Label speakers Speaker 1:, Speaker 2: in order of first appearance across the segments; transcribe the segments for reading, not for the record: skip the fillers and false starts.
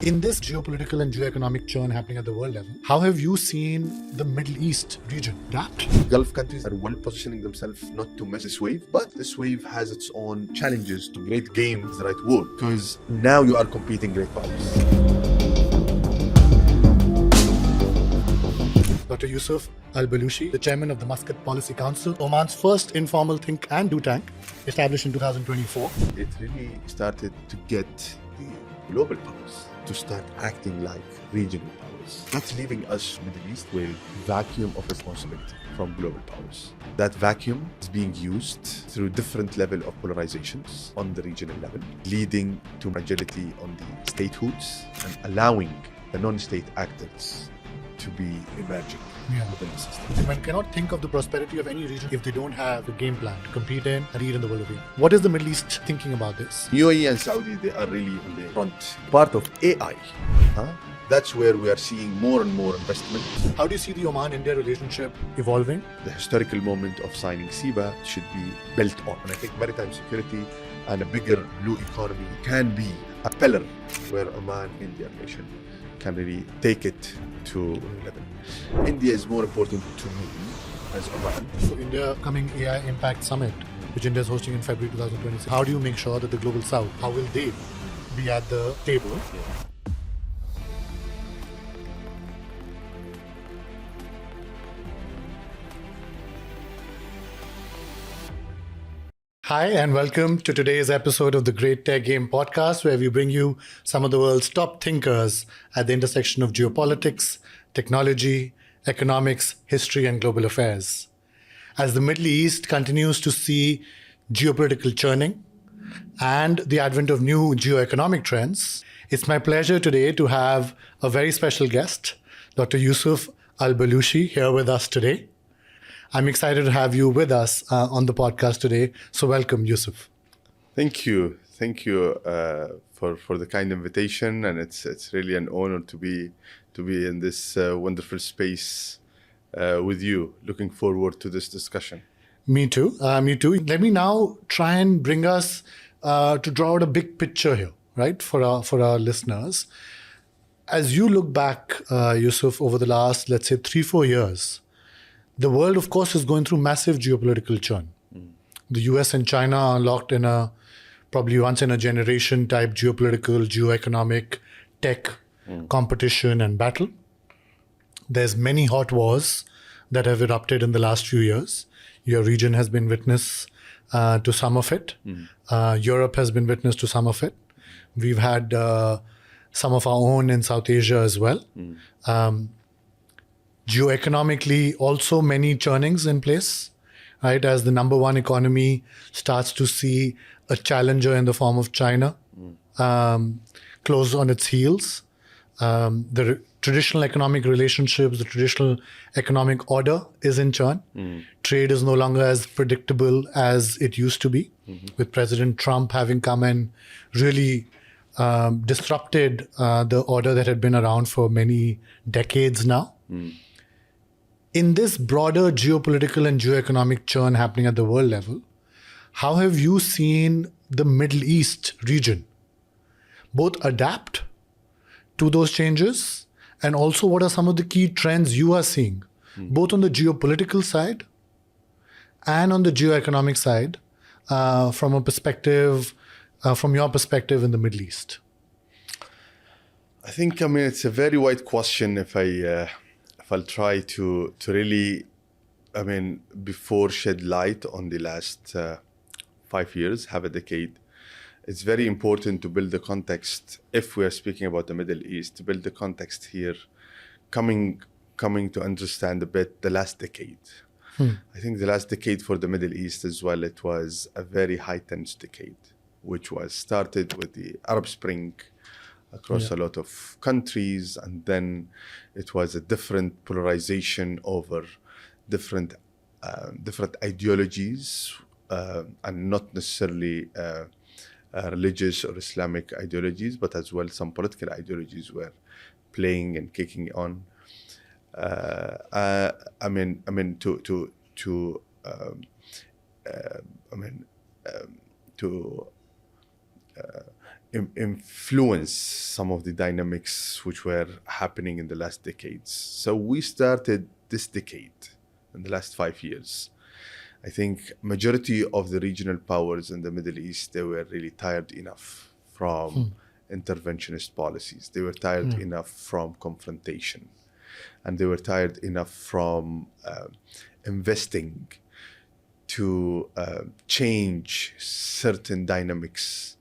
Speaker 1: In this geopolitical and geoeconomic churn happening at the world level, how have you seen the Middle East region adapt?
Speaker 2: Gulf countries are well positioning themselves not to miss this wave, but this wave has its own challenges. To great game is the right word, because now you are competing great powers.
Speaker 1: Dr. Yusuf Al-Bulushi, the chairman of the Muscat Policy Council, Oman's first informal think and do tank, established in 2024.
Speaker 2: It really started to get the global powers to start acting like regional powers. That's leaving us, Middle East, with vacuum of responsibility from global powers. That vacuum is being used through different level of polarizations on the regional level, leading to fragility on the statehoods and allowing the non-state actors to be emerging within the system.
Speaker 1: One cannot think of the prosperity of any region if they don't have a game plan to compete in and lead in the world arena. What is the Middle East thinking about this?
Speaker 2: UAE and Saudi, they are really on the front part of AI. That's where we are seeing more and more investment.
Speaker 1: How do you see the Oman-India relationship evolving?
Speaker 2: The historical moment of signing SIBA should be built on. And I think maritime security and a bigger blue economy can be a pillar where Oman-India relation can really take it to a level. India is more important to me as Oman.
Speaker 1: So India coming AI Impact Summit, which India is hosting in February 2026. How do you make sure that the Global South, how will they be at the table? Hi, and welcome to today's episode of the Great Tech Game podcast, where we bring you some of the world's top thinkers at the intersection of geopolitics, technology, economics, history, and global affairs. As the Middle East continues to see geopolitical churning and the advent of new geoeconomic trends, it's my pleasure today to have a very special guest, Dr. Yusuf Al-Bulushi, here with us today. I'm excited to have you with us on the podcast today. So welcome, Yousuf.
Speaker 2: Thank you for the kind invitation, and it's really an honor to be in this wonderful space with you. Looking forward to this discussion.
Speaker 1: Me too. Let me now try and bring us to draw out a big picture here, right, for our listeners. As you look back, Yousuf, over the last, let's say, 3-4 years, the world, of course, is going through massive geopolitical churn. The US and China are locked in a probably once in a generation type geopolitical, geoeconomic, tech competition and battle. There's many hot wars that have erupted in the last few years. Your region has been witness to some of it. Europe has been witness to some of it. We've had some of our own in South Asia as well. Geoeconomically, also many churnings in place, right? As the number one economy starts to see a challenger in the form of China close on its heels. The traditional economic relationships, the traditional economic order is in churn. Trade is no longer as predictable as it used to be, with President Trump having come and really disrupted the order that had been around for many decades now. In this broader geopolitical and geoeconomic churn happening at the world level, how have you seen the Middle East region both adapt to those changes, and also what are some of the key trends you are seeing, both on the geopolitical side and on the geoeconomic side, from your perspective in the Middle East?
Speaker 2: I think, it's a very wide question. If I'll try to really, before shed light on the last 5 years, half a decade, it's very important to build the context. If we are speaking about the Middle East, to build the context here, coming to understand a bit the last decade. I think the last decade for the Middle East as well, it was a very high-tense decade, which was started with the Arab Spring across a lot of countries, and then it was a different polarization over different ideologies, and not necessarily religious or Islamic ideologies, but as well some political ideologies were playing and kicking on. influence some of the dynamics which were happening in the last decades. So we started this decade in the last 5 years. I think majority of the regional powers in the Middle East, they were really tired enough from interventionist policies. They were tired enough from confrontation. And they were tired enough from investing to change certain dynamics.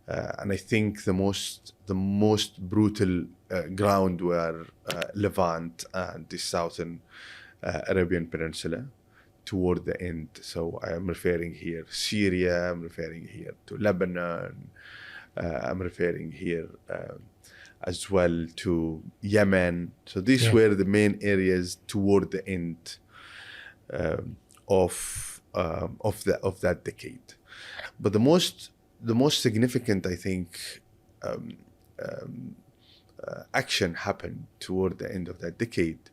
Speaker 2: And I think the most brutal ground were Levant and the southern Arabian Peninsula toward the end. So I am referring here Syria, I'm referring here to Lebanon, I'm referring here as well to Yemen. So these were the main areas toward the end of that decade. But the most significant, I think, action happened toward the end of that decade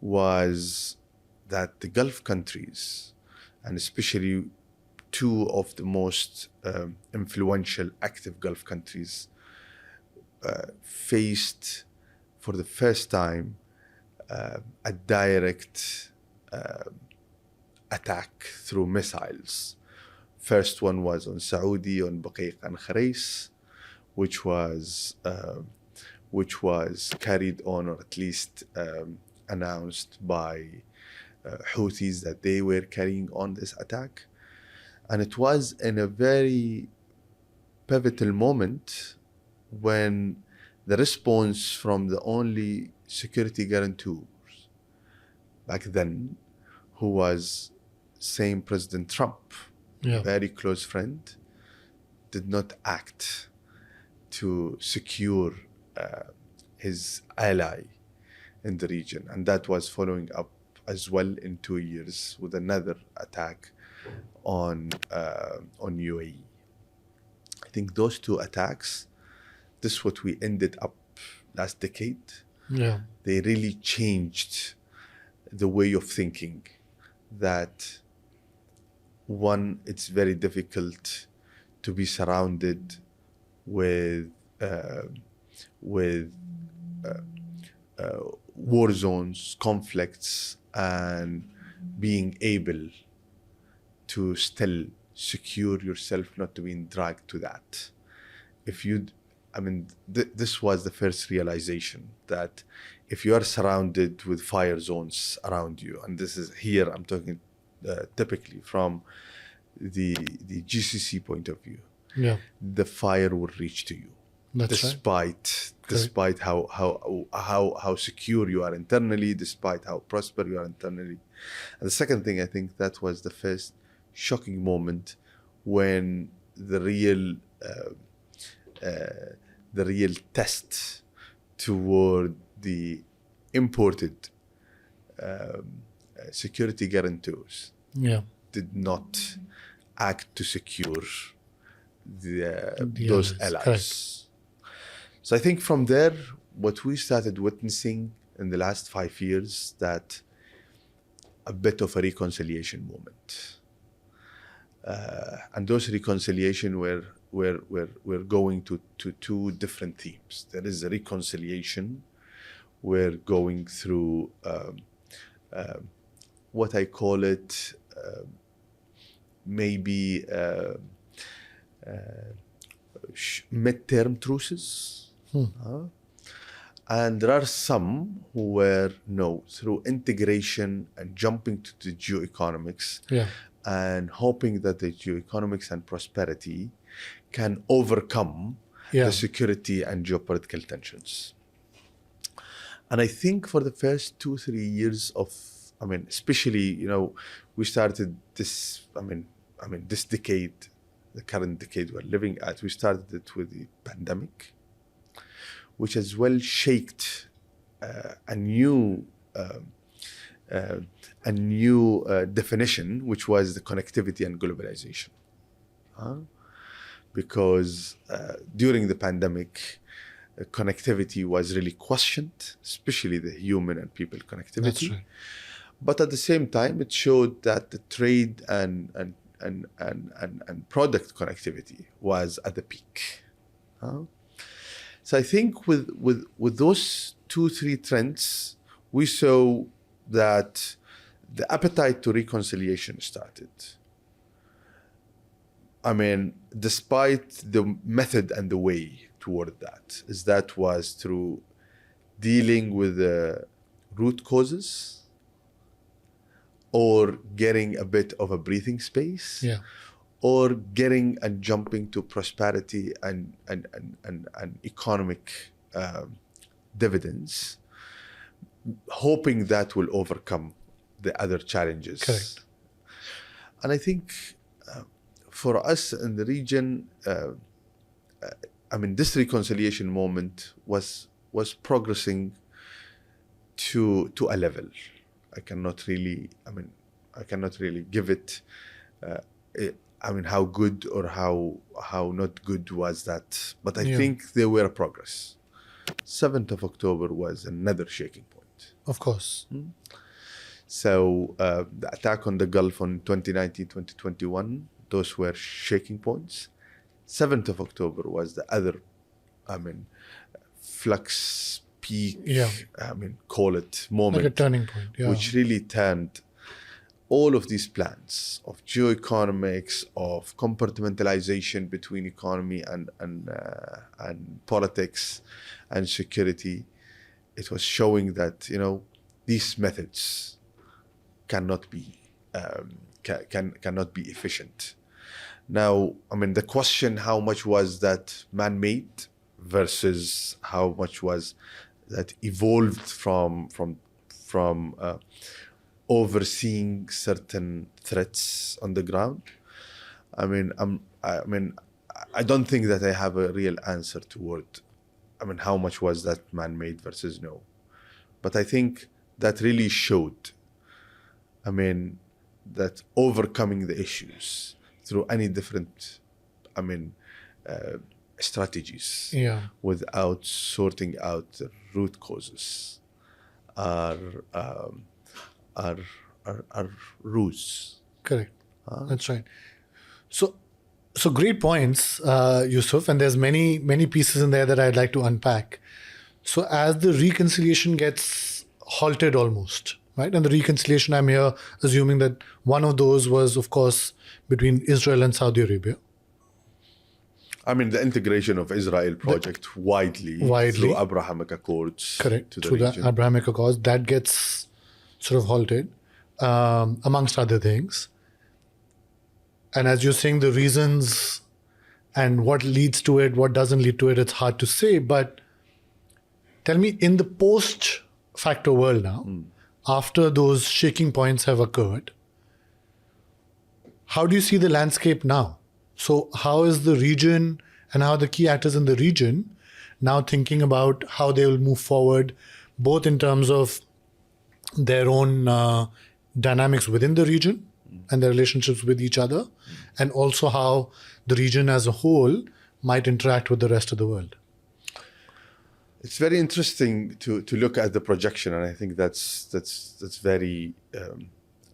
Speaker 2: was that the Gulf countries, and especially two of the most influential, active Gulf countries, faced for the first time a direct attack through missiles. First one was on Saudi, on Baqiq and Kharais, which was carried on, or at least announced by Houthis that they were carrying on this attack. And it was in a very pivotal moment when the response from the only security guarantors back then, who was same President Trump, very close friend, did not act to secure his ally in the region. And that was following up as well in 2 years with another attack on UAE. I think those two attacks, this is what we ended up last decade. They really changed the way of thinking that, one, it's very difficult to be surrounded with war zones, conflicts, and being able to still secure yourself, not to be dragged to that. This was the first realization that if you are surrounded with fire zones around you, and this is here, I'm talking typically from the GCC point of view, the fire will reach to you. Despite how secure you are internally, despite how prosperous you are internally. And the second thing, I think that was the first shocking moment when the real test toward the imported security guarantors did not act to secure those allies. Correct. So I think from there, what we started witnessing in the last 5 years, that a bit of a reconciliation moment. And those reconciliation we're going to two different themes. There is a reconciliation. We're going through what I call it maybe midterm truces. And there are some who were, through integration and jumping to the geoeconomics and hoping that the geoeconomics and prosperity can overcome the security and geopolitical tensions. And I think for the first 2-3 years especially, we started this, this decade, the current decade we're living at, we started it with the pandemic, which as well shaped a new definition, which was the connectivity and globalization. Because during the pandemic, connectivity was really questioned, especially the human and people connectivity.
Speaker 1: That's right.
Speaker 2: But at the same time, it showed that the trade and product connectivity was at the peak. So I think with those 2-3 trends, we saw that the appetite to reconciliation started. I mean, despite the method and the way toward that was through dealing with the root causes or getting a bit of a breathing space, or getting and jumping to prosperity and economic dividends, hoping that will overcome the other challenges.
Speaker 1: Correct.
Speaker 2: And I think for us in the region, I mean, this reconciliation moment was progressing to a level. I cannot really give it. I mean, how good or how not good was that? But I think there were progress. 7th of October was another shaking point.
Speaker 1: Of course.
Speaker 2: So the attack on the Gulf on 2019, 2021, those were shaking points. 7th of October was the other, I mean, flux peak, I mean, call it moment.
Speaker 1: Like a turning point,
Speaker 2: which really turned all of these plans of geoeconomics, of compartmentalization between economy and politics and security. It was showing that, you know, these methods cannot be cannot be efficient. Now, I mean, the question, how much was that man-made versus how much was that evolved from overseeing certain threats on the ground? I mean, I don't think that I have a real answer toward, I mean, how much was that man-made versus no. But I think that really showed, I mean, that overcoming the issues through any different, I mean, strategies, without sorting out the root causes are ruse.
Speaker 1: Correct. That's right. So great points, Yusuf, and there's many pieces in there that I'd like to unpack. So as the reconciliation gets halted almost, right? And the reconciliation, I'm here assuming that one of those was, of course, between Israel and Saudi Arabia.
Speaker 2: I mean, the integration of Israel project widely through Abrahamic Accords.
Speaker 1: Correct.
Speaker 2: To the
Speaker 1: through
Speaker 2: region.
Speaker 1: the Abrahamic Accords, that gets sort of halted, amongst other things. And as you're saying, the reasons and what leads to it, what doesn't lead to it, it's hard to say. But tell me, in the post-factor world now, after those shaking points have occurred, how do you see the landscape now? So how is the region and how the key actors in the region now thinking about how they will move forward, both in terms of their own dynamics within the region and their relationships with each other, and also how the region as a whole might interact with the rest of the world?
Speaker 2: It's very interesting to look at the projection, and I think that's very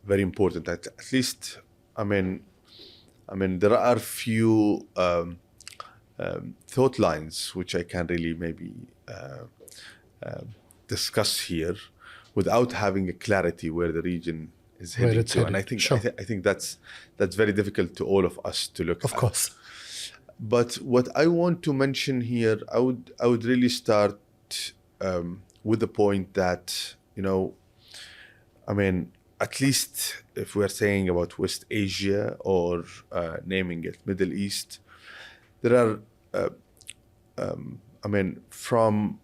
Speaker 2: very important. At least, I mean, there are few thought lines which I can really maybe discuss here without having a clarity where the region is heading to. And I think I think that's very difficult to all of us to look at.
Speaker 1: Of course.
Speaker 2: But what I want to mention here, I would really start with the point that, you know, I mean, at least if we're saying about West Asia or naming it Middle East, there are, I mean, from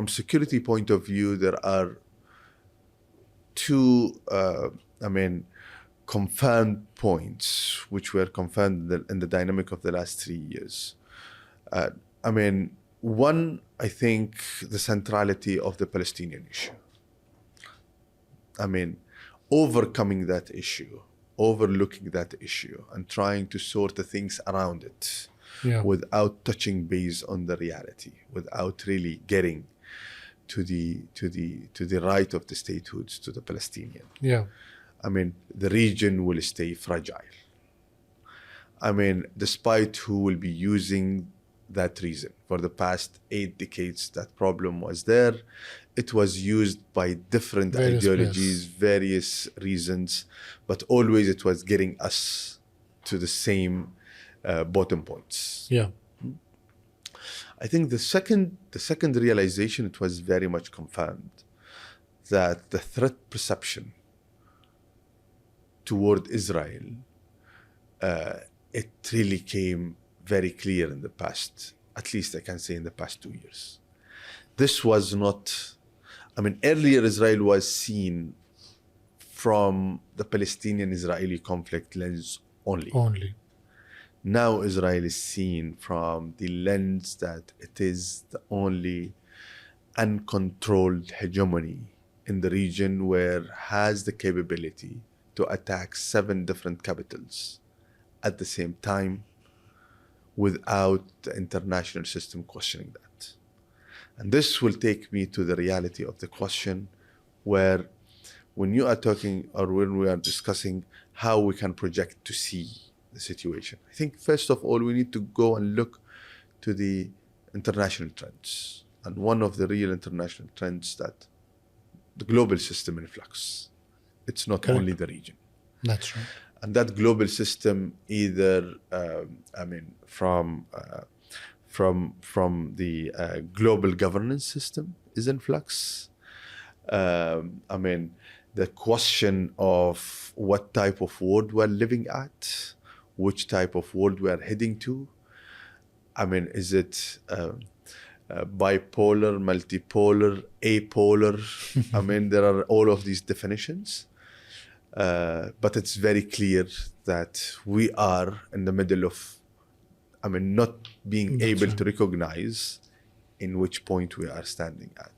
Speaker 2: security point of view, there are two, I mean, confirmed points which were confirmed in the dynamic of the last 3 years. I mean, one, I think the centrality of the Palestinian issue. I mean, overcoming that issue, overlooking that issue, and trying to sort the things around it without touching base on the reality, without really getting to the right of the statehood to the Palestinian. I mean, the region will stay fragile. I mean, despite who will be using that reason. For the past 8 decades, that problem was there. It was used by different
Speaker 1: Various
Speaker 2: ideologies,
Speaker 1: players.
Speaker 2: various reasons, but always it was getting us to the same bottom points.
Speaker 1: Yeah.
Speaker 2: I think the second realization, it was very much confirmed that the threat perception toward Israel, it really came very clear in the past, at least I can say in the past 2 years. This was not, earlier Israel was seen from the Palestinian-Israeli conflict lens only. Now Israel is seen from the lens that it is the only uncontrolled hegemony in the region where has the capability to attack 7 different capitals at the same time without the international system questioning that. And this will take me to the reality of the question where when you are talking or when we are discussing how we can project to see the situation, I think first of all we need to go and look to the international trends. And one of the real international trends that the global system in flux. It's not
Speaker 1: Correct.
Speaker 2: only the region.
Speaker 1: That's right.
Speaker 2: And that global system either, from the global governance system is in flux. The question of what type of world we're living at, which type of world we're heading to. Is it bipolar, multipolar, apolar? There are all of these definitions. But it's very clear that we are in the middle of, not being
Speaker 1: That's
Speaker 2: able
Speaker 1: right.
Speaker 2: to recognize in which point we are standing at.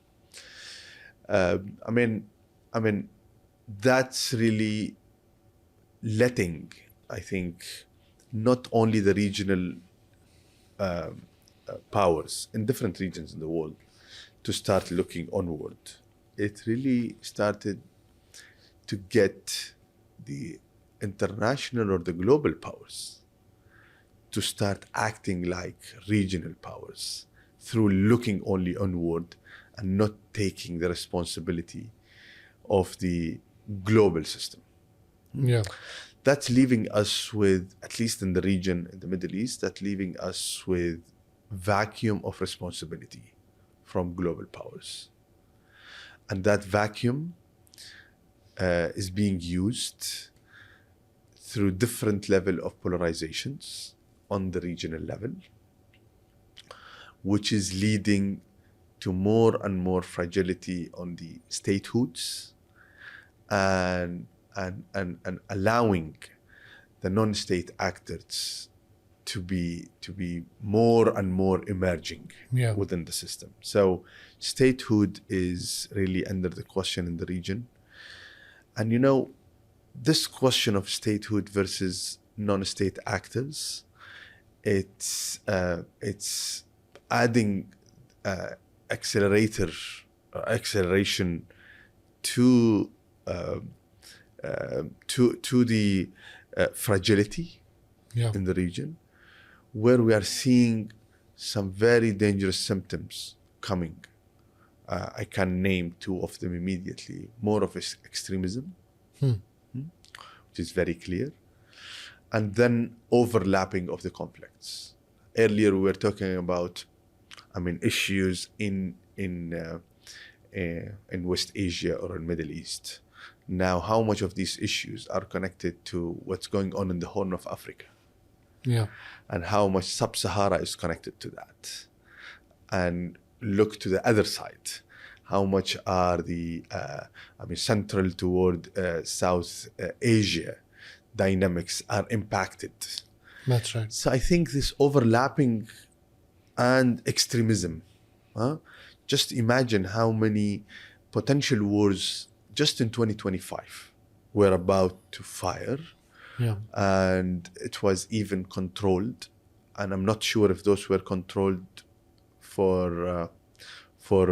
Speaker 2: That's really letting, I think, not only the regional powers in different regions in the world to start looking onward. It really started to get the international or the global powers to start acting like regional powers through looking only onward and not taking the responsibility of the global system.
Speaker 1: Yeah.
Speaker 2: That's leaving us with, at least in the region, in the Middle East, that's leaving us with vacuum of responsibility from global powers. And that vacuum is being used through different level of polarizations on the regional level, which is leading to more and more fragility on the statehoods and allowing the non-state actors to be more and more emerging within the system. So statehood is really under the question in the region. And this question of statehood versus non-state actors, it's adding acceleration to the fragility in the region, where we are seeing some very dangerous symptoms coming. I can name 2 of them immediately. More of extremism, which is very clear, and then overlapping of the conflicts. Earlier we were talking about, issues in West Asia or in Middle East. Now, how much of these issues are connected to what's going on in the Horn of Africa?
Speaker 1: Yeah.
Speaker 2: And how much Sub-Sahara is connected to that? And look to the other side. How much are the, central toward South Asia dynamics are impacted?
Speaker 1: That's right.
Speaker 2: So I think this overlapping and extremism, just imagine how many potential wars just in 2025 were about to fire.
Speaker 1: Yeah.
Speaker 2: And it was even controlled. And I'm not sure if those were controlled for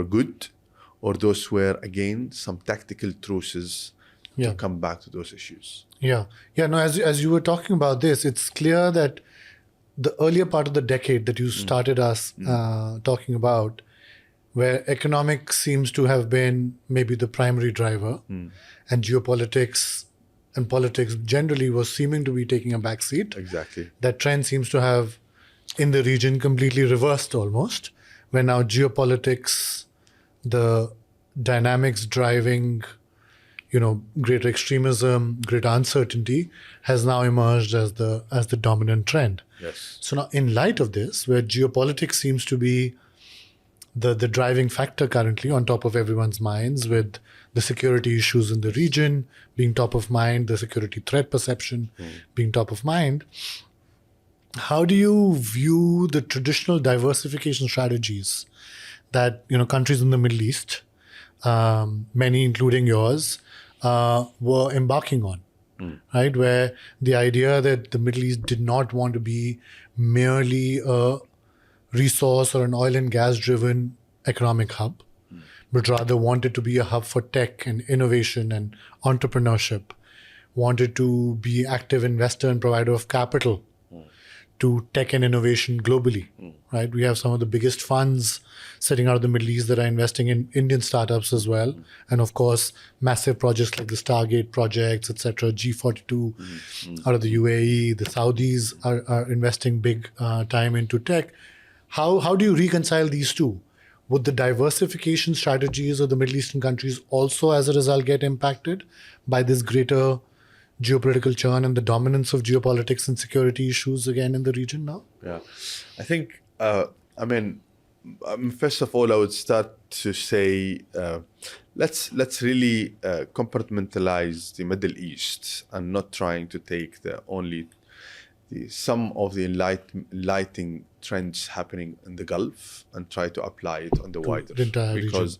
Speaker 2: good, or those were, again, some tactical truces to come back to those issues.
Speaker 1: Yeah. No, as you were talking about this, it's clear that the earlier part of the decade that you started us talking about, where economics seems to have been maybe the primary driver, and geopolitics and politics generally was seeming to be taking a backseat.
Speaker 2: Exactly.
Speaker 1: That trend seems to have, in the region, completely reversed almost, where now geopolitics, the dynamics driving, greater extremism, greater uncertainty, has now emerged as the dominant trend.
Speaker 2: Yes.
Speaker 1: So now, in light of this, where geopolitics seems to be the driving factor currently on top of everyone's minds, with the security issues in the region being top of mind, the security threat perception being top of mind, how do you view the traditional diversification strategies that countries in the Middle East, many including yours, were embarking on? Right, where the idea that the Middle East did not want to be merely a resource or an oil and gas driven economic hub, but rather wanted to be a hub for tech and innovation and entrepreneurship, wanted to be active investor and provider of capital to tech and innovation globally, right? We have some of the biggest funds sitting out of the Middle East that are investing in Indian startups as well. And of course, massive projects like the Stargate projects, etc., G42 out of the UAE. The Saudis are investing big time into tech. How do you reconcile these two? Would the diversification strategies of the Middle Eastern countries also, as a result, get impacted by this greater geopolitical churn and the dominance of geopolitics and security issues again in the region now?
Speaker 2: Yeah, I think, first of all, I would start to say, let's really compartmentalize the Middle East and not trying to take some of the enlightening trends happening in the Gulf and try to apply it on the wider, because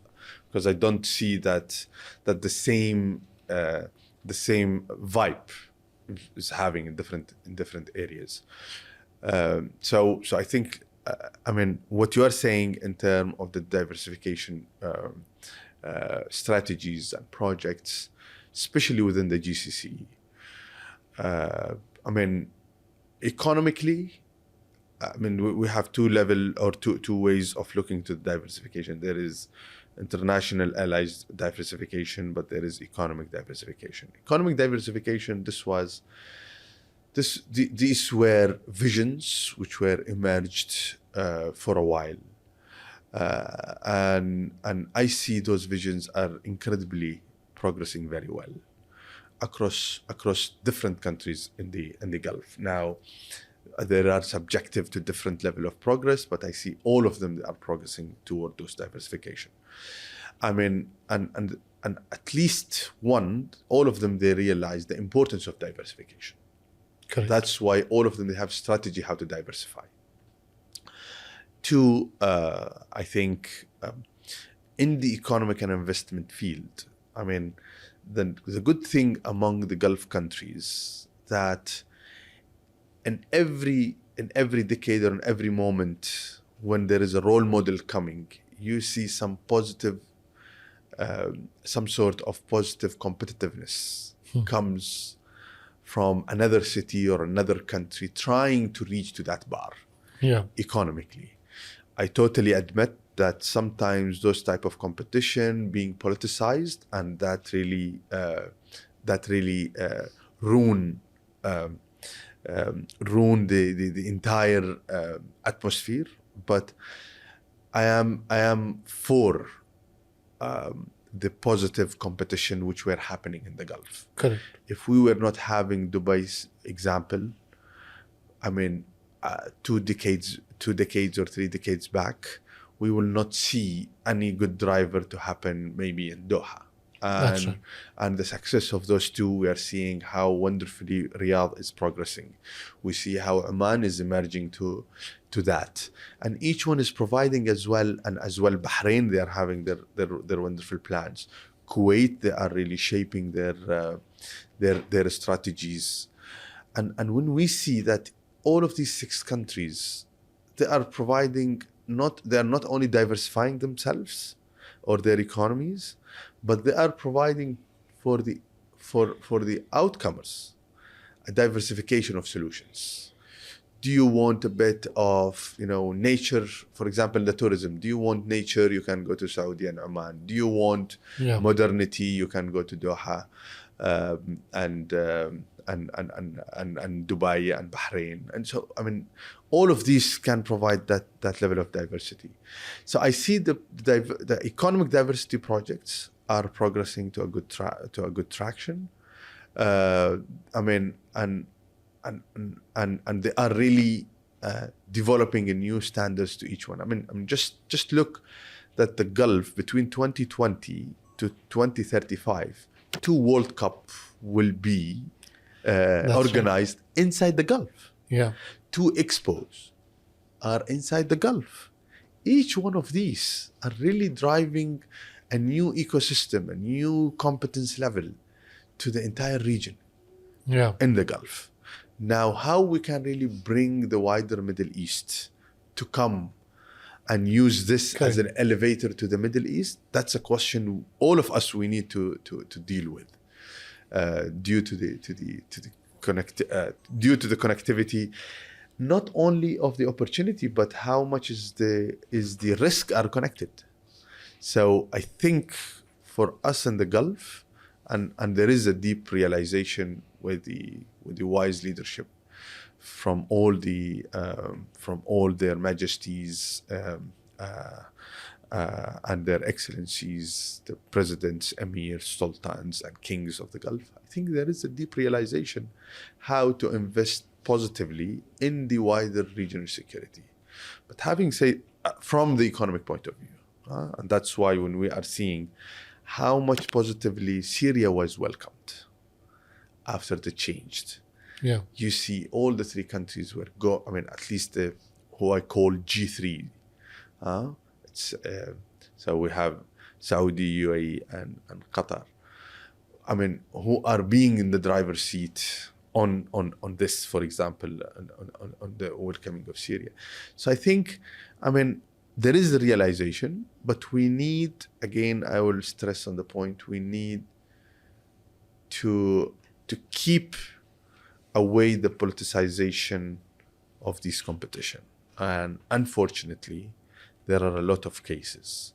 Speaker 2: I don't see that the same vibe is having in different areas. So I think what you are saying in terms of the diversification strategies and projects, especially within the GCC, economically, we have two ways of looking to diversification. There is international allies diversification, but there is economic diversification. Economic diversification, these were visions which were emerged for a while, and I see those visions are incredibly progressing very well across different countries in the Gulf. Now, they are subjective to different level of progress, but I see all of them are progressing toward those diversification. And at least all of them, they realize the importance of diversification.
Speaker 1: Correct.
Speaker 2: That's why all of them, they have strategy how to diversify. Two, I think, in the economic and investment field, the good thing among the Gulf countries that in every decade or in every moment when there is a role model coming, you see some sort of positive competitiveness comes from another city or another country trying to reach to that bar economically. I totally admit that sometimes those type of competition being politicized, and that really ruin the entire atmosphere. But I am for the positive competition which were happening in the Gulf.
Speaker 1: Correct.
Speaker 2: If we were not having Dubai's example, 2 decades or 3 decades back, we will not see any good driver to happen maybe in Doha.
Speaker 1: That's right.
Speaker 2: And the success of those two, we are seeing how wonderfully Riyadh is progressing. We see how Oman is emerging to that. And each one is providing as well. And as well, Bahrain, they are having their wonderful plans. Kuwait, they are really shaping their strategies. And when we see that all of these 6 countries, they are not only diversifying themselves or their economies, but they are providing for the outcomers a diversification of solutions Do you want a bit of, nature? For example, the tourism. Do you want nature? You can go to Saudi and Oman. Do you want modernity? You can go to Doha, and Dubai and Bahrain. And so, all of these can provide that level of diversity. So I see the economic diversity projects are progressing to a good traction. And they are really developing a new standards to each one. Just look that the Gulf between 2020 to 2035, 2 World Cup will be organized inside the Gulf.
Speaker 1: Yeah.
Speaker 2: 2 expos are inside the Gulf. Each one of these are really driving a new ecosystem, a new competence level to the entire region in the Gulf. Now, how we can really bring the wider Middle East to come and use this as an elevator to the Middle East, that's a question all of us we need to deal with, due to the connectivity, not only of the opportunity, but how much is the risk are connected. So I think for us in the Gulf, and there is a deep realization with the wise leadership from all their majesties and their excellencies, the presidents, emirs, sultans, and kings of the Gulf. I think there is a deep realization how to invest positively in the wider regional security. But having said, from the economic point of view, and that's why when we are seeing how much positively Syria was welcomed after the changed. You see all the 3 countries were at least who I call G3. So we have Saudi, UAE, and Qatar. Who are being in the driver's seat on this, for example, on the welcoming of Syria. So I think, there is the realization, but we need, again, I will stress on the point, we need to keep away the politicization of this competition. And unfortunately, there are a lot of cases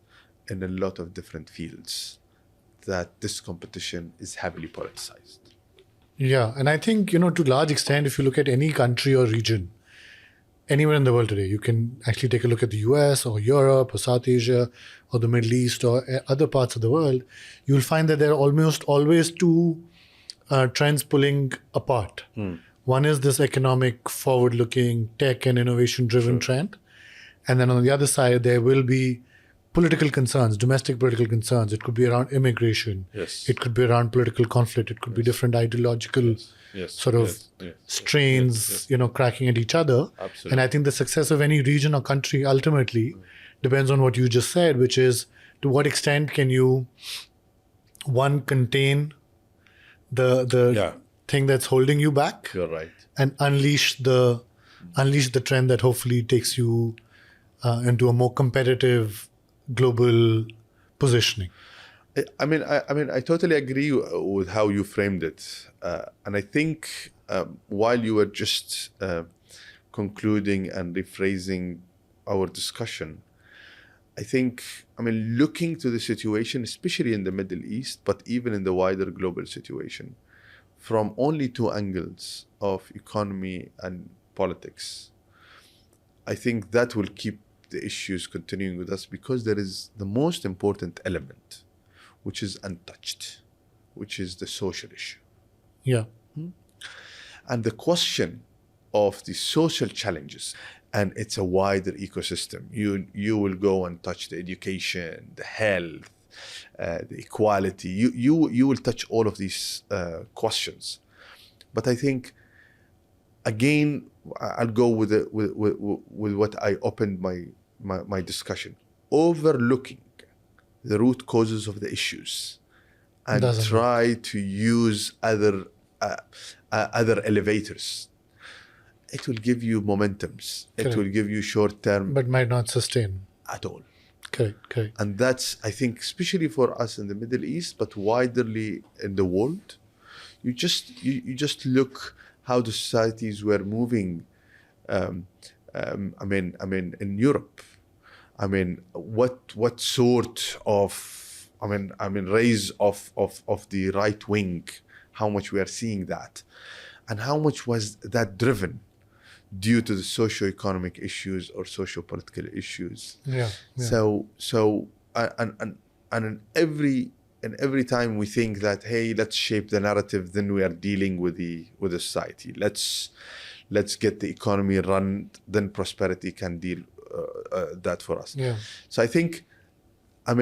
Speaker 2: in a lot of different fields that this competition is heavily politicized.
Speaker 1: Yeah, and I think, to a large extent, if you look at any country or region, anywhere in the world today, you can actually take a look at the US or Europe or South Asia or the Middle East or other parts of the world, you'll find that there are almost always 2 trends pulling apart. One is this economic, forward-looking, tech and innovation-driven trend. And then on the other side, there will be political concerns, domestic political concerns. It could be around immigration. It could be around political conflict. It could be different ideological strains, cracking at each other.
Speaker 2: Absolutely.
Speaker 1: And I think the success of any region or country ultimately depends on what you just said, which is to what extent can you, one, contain the thing that's holding you back.
Speaker 2: You're right.
Speaker 1: And unleash the trend that hopefully takes you into a more competitive global positioning.
Speaker 2: I totally agree with how you framed it, and I think while you were just concluding and rephrasing our discussion, I think looking to the situation, especially in the Middle East, but even in the wider global situation, from only 2 angles of economy and politics, I think that will keep the issues continuing with us, because there is the most important element, which is untouched, which is the social issue. And the question of the social challenges, and it's a wider ecosystem. You will go and touch the education, the health, the equality. You will touch all of these questions. But I think, again, I'll go with what I opened my discussion. Overlooking the root causes of the issues and try to use other elevators. It will give you momentums. Correct. It will give you short term,
Speaker 1: but might not sustain
Speaker 2: at all.
Speaker 1: Correct.
Speaker 2: And that's, I think, especially for us in the Middle East, but widerly in the world. You just look how the societies were moving in Europe, what sort of, raise of the right wing, how much we are seeing that, and how much was that driven due to the socio-economic issues or socio-political issues.
Speaker 1: Yeah.
Speaker 2: So in every time we think that, hey, let's shape the narrative, then we are dealing with the society. Let's get the economy run, then prosperity can deal that for us.
Speaker 1: Yeah.
Speaker 2: So I think, I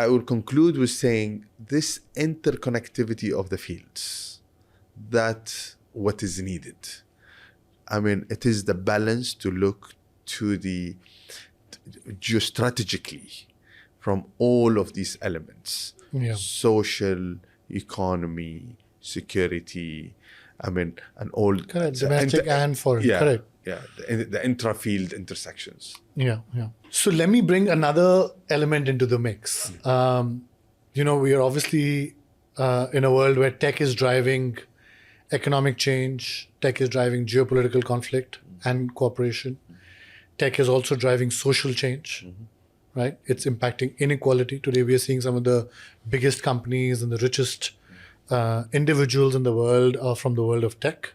Speaker 2: will conclude with saying this interconnectivity of the fields, that's what is needed. It is the balance to look to the geostrategically from all of these elements, social, economy, security, and all.
Speaker 1: Correct. Domestic and foreign. Correct.
Speaker 2: Yeah, the intra-field intersections.
Speaker 1: Yeah. So let me bring another element into the mix. We are obviously in a world where tech is driving economic change, tech is driving geopolitical conflict and cooperation. Tech is also driving social change, right? It's impacting inequality. Today we are seeing some of the biggest companies and the richest individuals in the world are from the world of tech,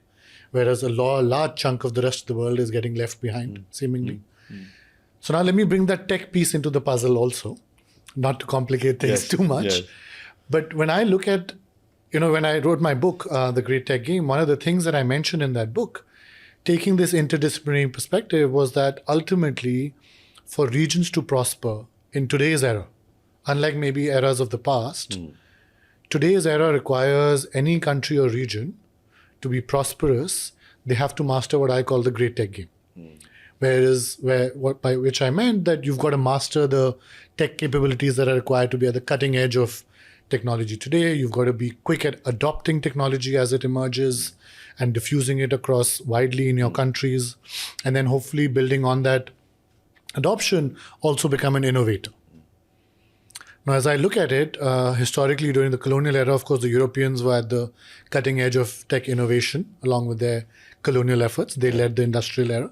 Speaker 1: whereas a large chunk of the rest of the world is getting left behind, seemingly. So now let me bring that tech piece into the puzzle also, not to complicate things too much.
Speaker 2: Yes.
Speaker 1: But when I look at, when I wrote my book, The Great Tech Game, one of the things that I mentioned in that book, taking this interdisciplinary perspective, was that ultimately for regions to prosper in today's era, unlike maybe eras of the past, today's era requires any country or region to be prosperous. They have to master what I call the Great Tech Game. By which I meant that you've got to master the tech capabilities that are required to be at the cutting edge of technology today. You've got to be quick at adopting technology as it emerges and diffusing it across widely in your countries. And then hopefully building on that adoption, also become an innovator. Now, as I look at it, historically during the colonial era, of course, the Europeans were at the cutting edge of tech innovation along with their colonial efforts. They led the industrial era.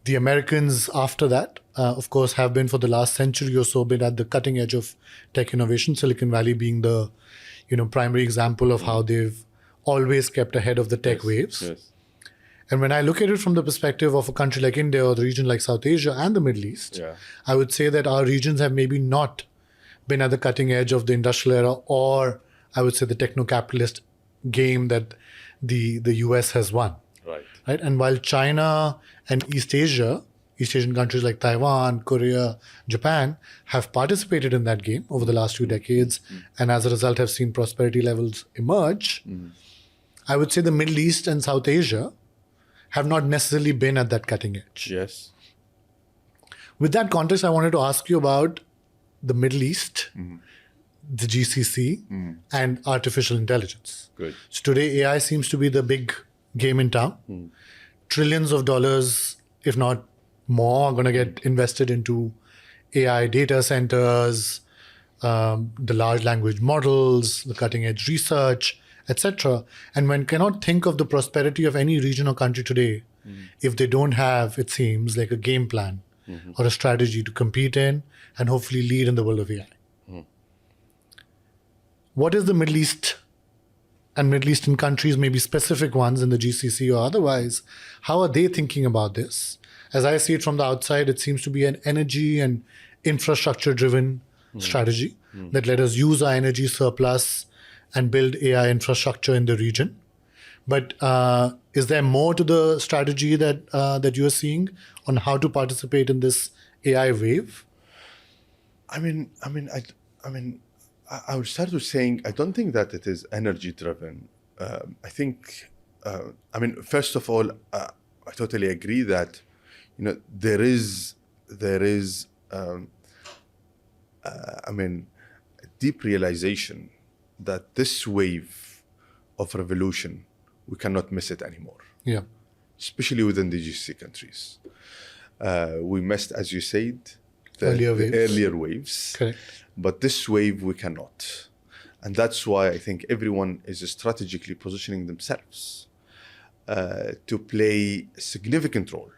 Speaker 1: The Americans after that, of course, have been for the last century or so been at the cutting edge of tech innovation, Silicon Valley being the primary example of how they've always kept ahead of the tech waves.
Speaker 2: Yes.
Speaker 1: And when I look at it from the perspective of a country like India or the region like South Asia and the Middle East, I would say that our regions have maybe not been at the cutting edge of the industrial era, or I would say the techno-capitalist game that the US has won. Right? And while China and East Asian countries like Taiwan, Korea, Japan have participated in that game over the last few decades, and as a result have seen prosperity levels emerge, I would say the Middle East and South Asia have not necessarily been at that cutting edge.
Speaker 2: Yes.
Speaker 1: With that context, I wanted to ask you about the Middle East, the GCC, and artificial intelligence.
Speaker 2: Good.
Speaker 1: So today, AI seems to be the big game in town. Trillions of dollars, if not more, are going to get invested into AI data centers, the large language models, the cutting edge research, etc. And one cannot think of the prosperity of any region or country today if they don't have, it seems, like a game plan or a strategy to compete in and hopefully lead in the world of AI. What is the Middle East and Middle Eastern countries, maybe specific ones in the GCC or otherwise, how are they thinking about this? As I see it from the outside, it seems to be an energy and infrastructure-driven strategy that let us use our energy surplus and build AI infrastructure in the region. But is there more to the strategy that you are seeing on how to participate in this AI wave?
Speaker 2: I would start with saying I don't think that it is energy driven. I think, first of all, I totally agree that there is deep realization that this wave of revolution, we cannot miss it anymore.
Speaker 1: Yeah.
Speaker 2: Especially within the GCC countries. We missed, as you said, the earlier waves.
Speaker 1: Correct.
Speaker 2: But this wave, we cannot. And that's why I think everyone is strategically positioning themselves to play a significant role,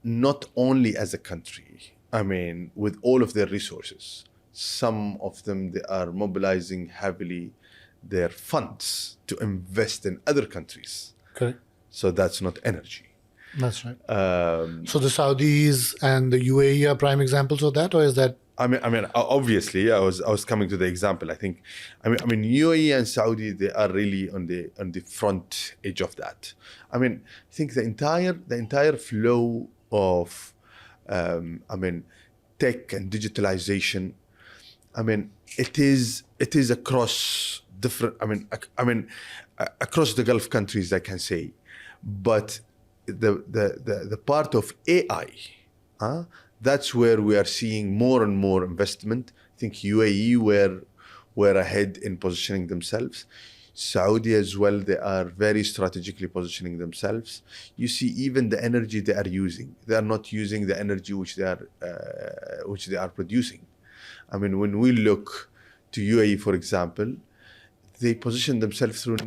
Speaker 2: not only as a country. I mean, with all of their resources, some of them, they are mobilizing heavily their funds to invest in other countries.
Speaker 1: Correct.
Speaker 2: So that's not energy.
Speaker 1: That's right. So the Saudis and the UAE are prime examples of that, or is that?
Speaker 2: I mean, obviously, I was coming to the example. I mean, UAE and Saudi, they are really on the front edge of that. I mean, I think the entire flow of, tech and digitalization. I mean, it is across different. Across the Gulf countries, I can say, but the part of AI, that's where we are seeing more and more investment. I think UAE were ahead in positioning themselves. Saudi as well, they are very strategically positioning themselves. You see, even the energy they are using, they are not using the energy which they are producing. I mean, when we look to UAE, for example, they position themselves through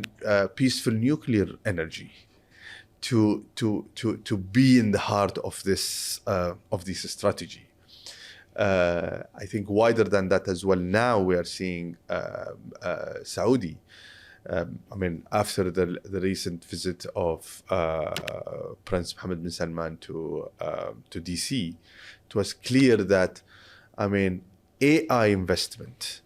Speaker 2: peaceful nuclear energy to be in the heart of this strategy. I think wider than that as well. Now we are seeing Saudi. After the recent visit of Prince Mohammed bin Salman to DC, it was clear that AI investment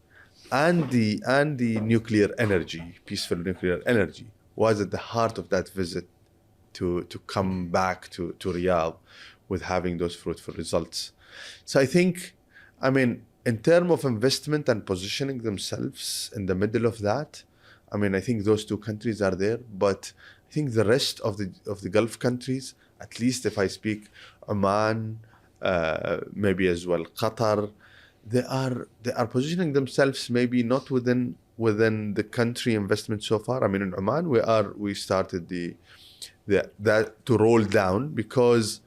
Speaker 2: and the nuclear energy, peaceful nuclear energy, was at the heart of that visit to come back to Riyadh with having those fruitful results. So I think, in terms of investment and positioning themselves in the middle of that, I think those two countries are there, but I think the rest of the Gulf countries, at least if I speak Oman, maybe as well Qatar, they are positioning themselves maybe not within the country investment so far. In Oman we started that to roll down because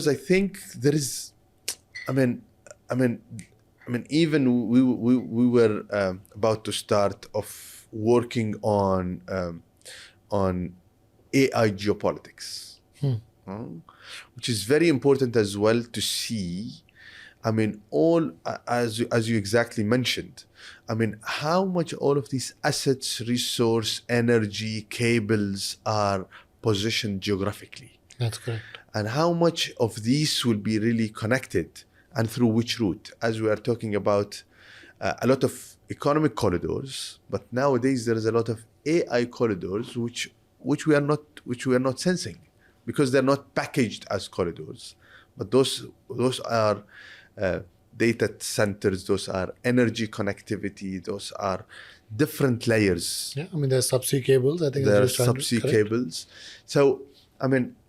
Speaker 2: I think there is, even we were about to start off working on AI geopolitics, which is very important as well to see. All as you exactly mentioned. How much all of these assets, resource, energy, cables are positioned geographically.
Speaker 1: That's correct.
Speaker 2: And how much of these will be really connected and through which route? As we are talking about a lot of economic corridors, but nowadays there is a lot of AI corridors which we are not sensing because they're not packaged as corridors. But those are data centers, those are energy connectivity, those are different layers.
Speaker 1: Yeah, there's subsea cables. I think
Speaker 2: there are subsea cables. So,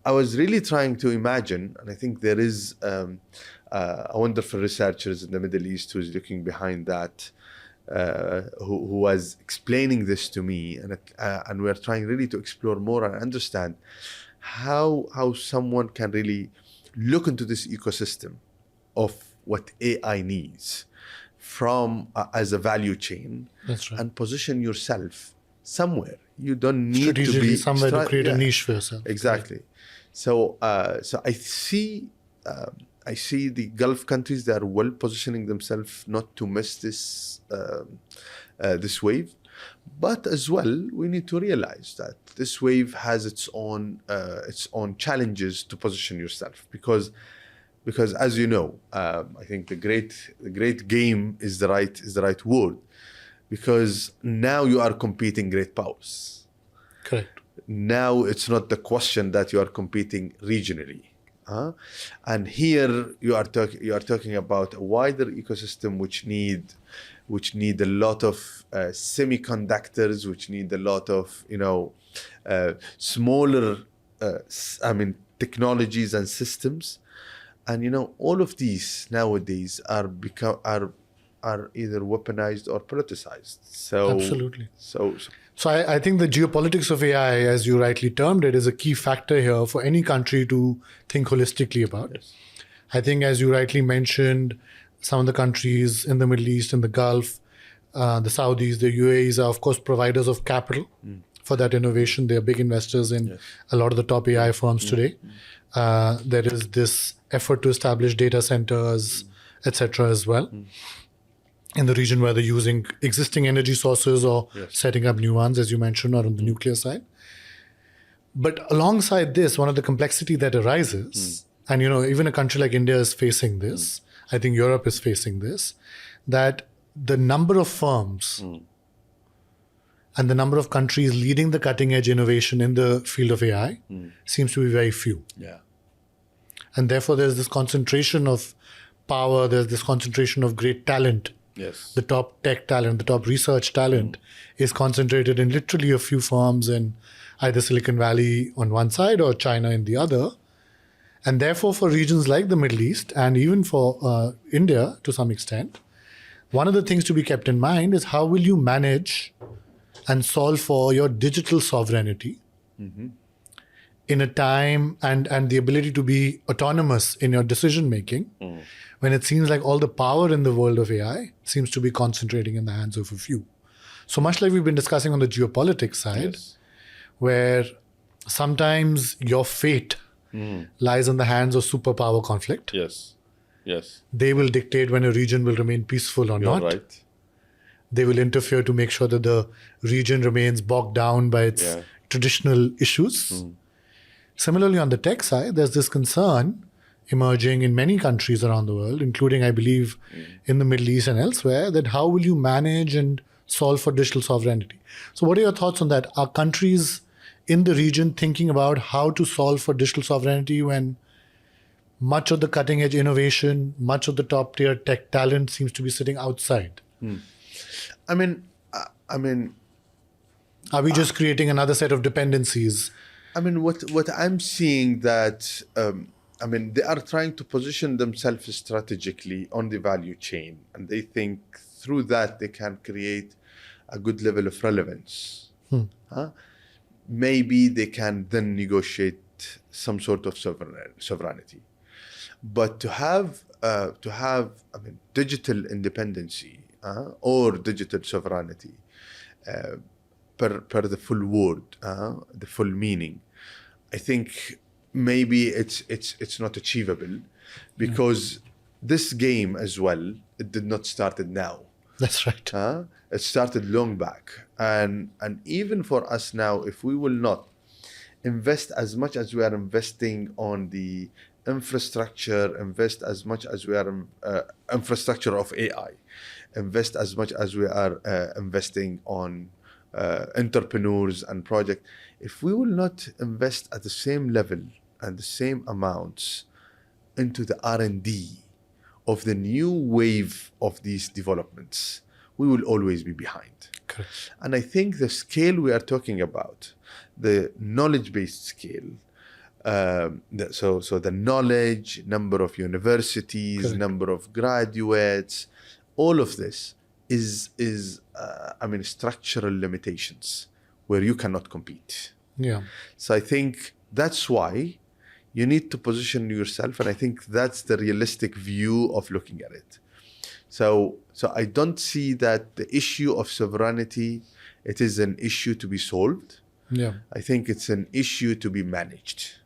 Speaker 2: I was really trying to imagine, and I think there is a wonderful researchers in the Middle East who's looking behind that, who was explaining this to me, and we're trying really to explore more and understand how someone can really look into this ecosystem of what AI needs from as a value chain.
Speaker 1: That's right.
Speaker 2: And position yourself somewhere. You don't need to be
Speaker 1: somewhere to create a niche for yourself.
Speaker 2: Exactly. So I see the Gulf countries, they are well positioning themselves not to miss this wave, but as well we need to realize that this wave has its own challenges to position yourself because as you know, I think the great game is the right word, because now you are competing great powers.
Speaker 1: Correct.
Speaker 2: Now it's not the question that you are competing regionally, and here you are talking about a wider ecosystem which need a lot of semiconductors, which need a lot of smaller technologies and systems. And all of these nowadays are either weaponized or politicized. So
Speaker 1: absolutely.
Speaker 2: So
Speaker 1: I think the geopolitics of AI, as you rightly termed it, is a key factor here for any country to think holistically about.
Speaker 2: Yes.
Speaker 1: I think, as you rightly mentioned, some of the countries in the Middle East and the Gulf, the Saudis, the UAEs are of course providers of capital for that innovation. They are big investors in
Speaker 2: Yes.
Speaker 1: a lot of the top AI firms today. There is this effort to establish data centers, etc. as well in the region, where they're using existing energy sources or
Speaker 2: Yes.
Speaker 1: setting up new ones, as you mentioned, or on the nuclear side. But alongside this, one of the complexity that arises, and even a country like India is facing this, I think Europe is facing this, that the number of firms and the number of countries leading the cutting edge innovation in the field of AI seems to be very few.
Speaker 2: Yeah.
Speaker 1: And therefore, there's this concentration of power, there's this concentration of great talent.
Speaker 2: Yes.
Speaker 1: The top tech talent, the top research talent is concentrated in literally a few firms in either Silicon Valley on one side or China in the other. And therefore, for regions like the Middle East and even for India to some extent, one of the things to be kept in mind is how will you manage and solve for your digital sovereignty in a time and the ability to be autonomous in your decision making when it seems like all the power in the world of AI seems to be concentrating in the hands of a few. So much like we've been discussing on the geopolitics side,
Speaker 2: Yes.
Speaker 1: where sometimes your fate lies in the hands of superpower conflict.
Speaker 2: Yes. Yes.
Speaker 1: They will dictate when a region will remain peaceful or
Speaker 2: You're
Speaker 1: not.
Speaker 2: right.
Speaker 1: They will interfere to make sure that the region remains bogged down by its traditional issues. Similarly, on the tech side, there's this concern emerging in many countries around the world, including, I believe, in the Middle East and elsewhere, that how will you manage and solve for digital sovereignty? So what are your thoughts on that? Are countries in the region thinking about how to solve for digital sovereignty when much of the cutting edge innovation, much of the top tier tech talent seems to be sitting outside?
Speaker 2: I mean,
Speaker 1: Are we just creating another set of dependencies?
Speaker 2: what I'm seeing that they are trying to position themselves strategically on the value chain, and they think through that they can create a good level of relevance. Maybe they can then negotiate some sort of sovereignty, but to have digital independency or digital sovereignty per the full word, the full meaning, I think maybe it's not achievable, because this game as well, it did not started now.
Speaker 1: That's right.
Speaker 2: It started long back, and even for us now, if we will not invest as much as we are investing on the infrastructure, invest as much as we are infrastructure of AI, invest as much as we are investing on entrepreneurs and projects, if we will not invest at the same level and the same amounts into the R&D of the new wave of these developments, we will always be behind.
Speaker 1: Correct.
Speaker 2: And I think the scale we are talking about, the knowledge-based scale, so the knowledge, number of universities,
Speaker 1: Correct.
Speaker 2: number of graduates, all of this is structural limitations where you cannot compete.
Speaker 1: Yeah.
Speaker 2: So I think that's why you need to position yourself, and I think that's the realistic view of looking at it. So I don't see that the issue of sovereignty, it is an issue to be solved.
Speaker 1: Yeah.
Speaker 2: I think it's an issue to be managed.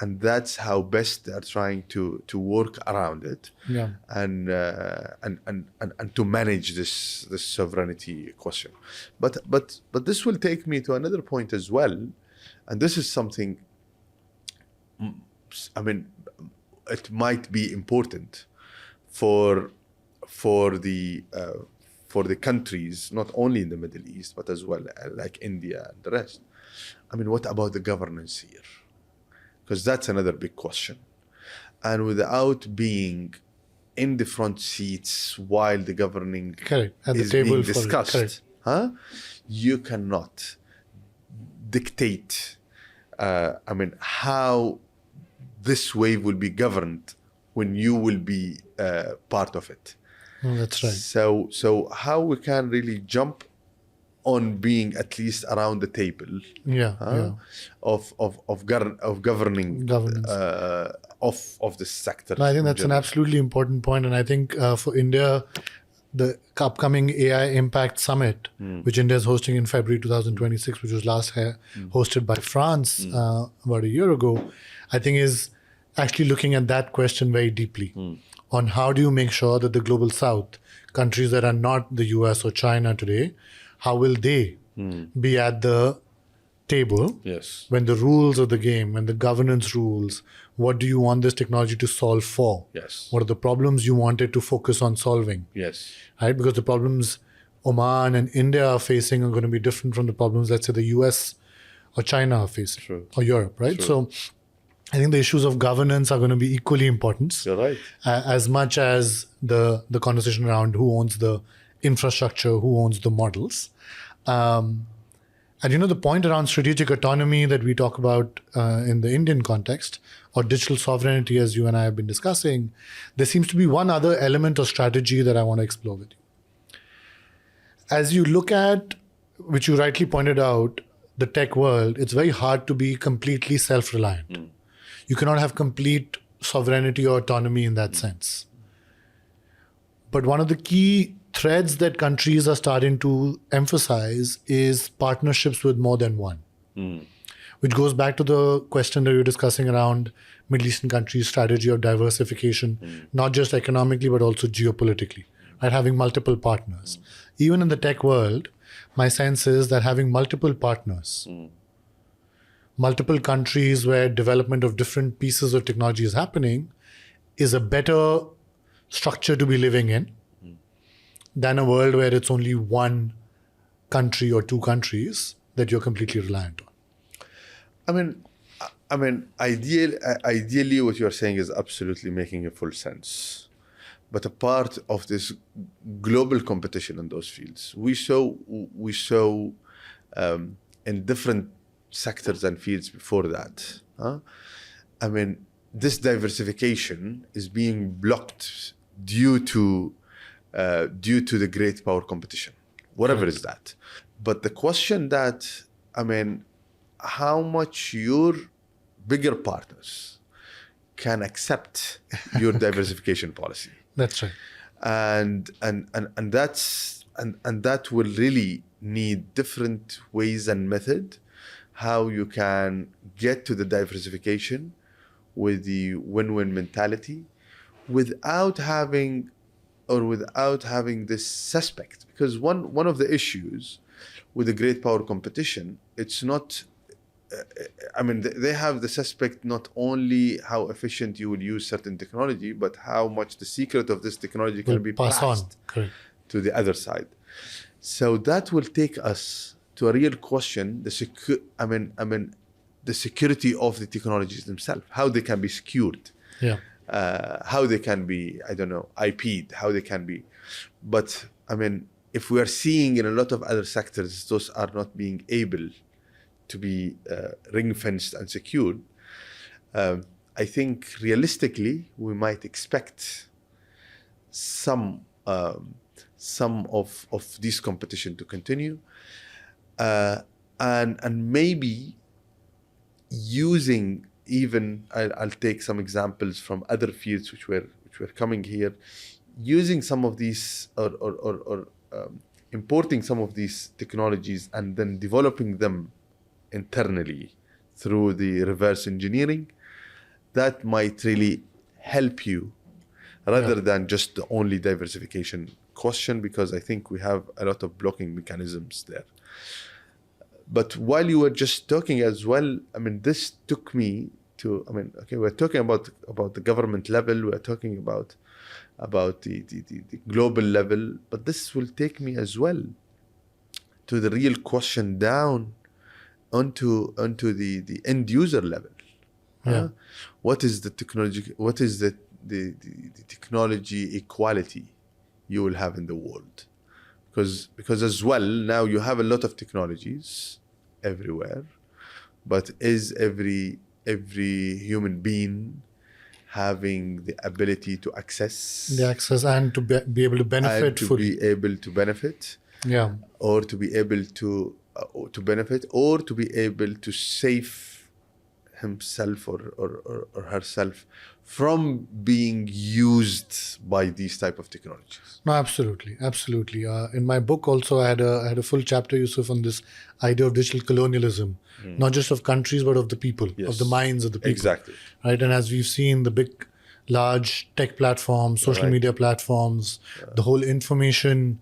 Speaker 2: And that's how best they're trying to work around it,
Speaker 1: Yeah.
Speaker 2: and to manage this sovereignty question. But this will take me to another point as well, and this is something, it might be important for the countries, not only in the Middle East, but as well like India and the rest. What about the governance here? Because that's another big question. And without being in the front seats while the governing
Speaker 1: Correct. At the
Speaker 2: is
Speaker 1: table
Speaker 2: being
Speaker 1: for it.
Speaker 2: discussed,
Speaker 1: Correct.
Speaker 2: you cannot dictate how this wave will be governed when you will be part of it.
Speaker 1: Oh, that's right.
Speaker 2: So how we can really jump on being at least around the table,
Speaker 1: Yeah.
Speaker 2: of governing
Speaker 1: Governance.
Speaker 2: of the sector.
Speaker 1: No, I think
Speaker 2: in
Speaker 1: that's an
Speaker 2: general.
Speaker 1: absolutely important point. And I think for India, the upcoming AI Impact Summit, which India is hosting in February 2026, which was last hosted by France about a year ago, I think is actually looking at that question very deeply on how do you make sure that the global south, countries that are not the US or China today, how will they be at the table
Speaker 2: Yes.
Speaker 1: when the rules of the game, when the governance rules, what do you want this technology to solve for?
Speaker 2: Yes.
Speaker 1: What are the problems you want it to focus on solving?
Speaker 2: Yes.
Speaker 1: Right? Because the problems Oman and India are facing are going to be different from the problems, let's say, the US or China are facing,
Speaker 2: True.
Speaker 1: or Europe, right?
Speaker 2: True.
Speaker 1: So I think the issues of governance are going to be equally important.
Speaker 2: You're right.
Speaker 1: As much as the conversation around who owns the infrastructure, who owns the models. And the point around strategic autonomy that we talk about in the Indian context, or digital sovereignty, as you and I have been discussing, there seems to be one other element or strategy that I want to explore with you. As you look at, which you rightly pointed out, the tech world, it's very hard to be completely self-reliant. You cannot have complete sovereignty or autonomy in that sense. But one of the key threads that countries are starting to emphasize is partnerships with more than one, which goes back to the question that we were discussing around Middle Eastern countries' strategy of diversification, not just economically, but also geopolitically, right? Having multiple partners. Even in the tech world, my sense is that having multiple partners, multiple countries where development of different pieces of technology is happening, is a better structure to be living in than a world where it's only one country or two countries that you're completely reliant on.
Speaker 2: I mean, ideally, what you're saying is absolutely making a full sense. But a part of this global competition in those fields, we saw in different sectors and fields before that. I mean, this diversification is being blocked due to the great power competition, whatever is that. But the question that, how much your bigger partners can accept your diversification policy.
Speaker 1: That's right.
Speaker 2: And that will really need different ways and method, how you can get to the diversification with the win-win mentality without having this suspect. Because one of the issues with the great power competition, it's not, they have the suspect not only how efficient you will use certain technology, but how much the secret of this technology can be passed
Speaker 1: Correct.
Speaker 2: to the other side. So that will take us to a real question, the security of the technologies themselves, how they can be secured.
Speaker 1: Yeah.
Speaker 2: How they can be, IP'd, how they can be. But, if we are seeing in a lot of other sectors, those are not being able to be ring-fenced and secured, I think realistically, we might expect some of this competition to continue. And maybe using even, I'll take some examples from other fields which were coming here, using some of these or importing some of these technologies and then developing them internally through the reverse engineering, that might really help you rather than just the only diversification question, because I think we have a lot of blocking mechanisms there. But while you were just talking as well, this took me to, we're talking about the government level, we're talking about the global level, but this will take me as well to the real question down onto the end user level. What is the technology? What is the technology equality you will have in the world? Because as well, now you have a lot of technologies everywhere, but is every human being having the ability to access
Speaker 1: and to be able to benefit fully,
Speaker 2: be able to benefit, or to be able to benefit, or to be able to himself or herself from being used by these type of technologies?
Speaker 1: No, absolutely, absolutely. In my book, also, I had a full chapter, Yusuf, on this idea of digital colonialism, not just of countries but of the people, of the minds of the people.
Speaker 2: Exactly.
Speaker 1: Right, and as we've seen, the big, large tech platforms, social media platforms, the whole information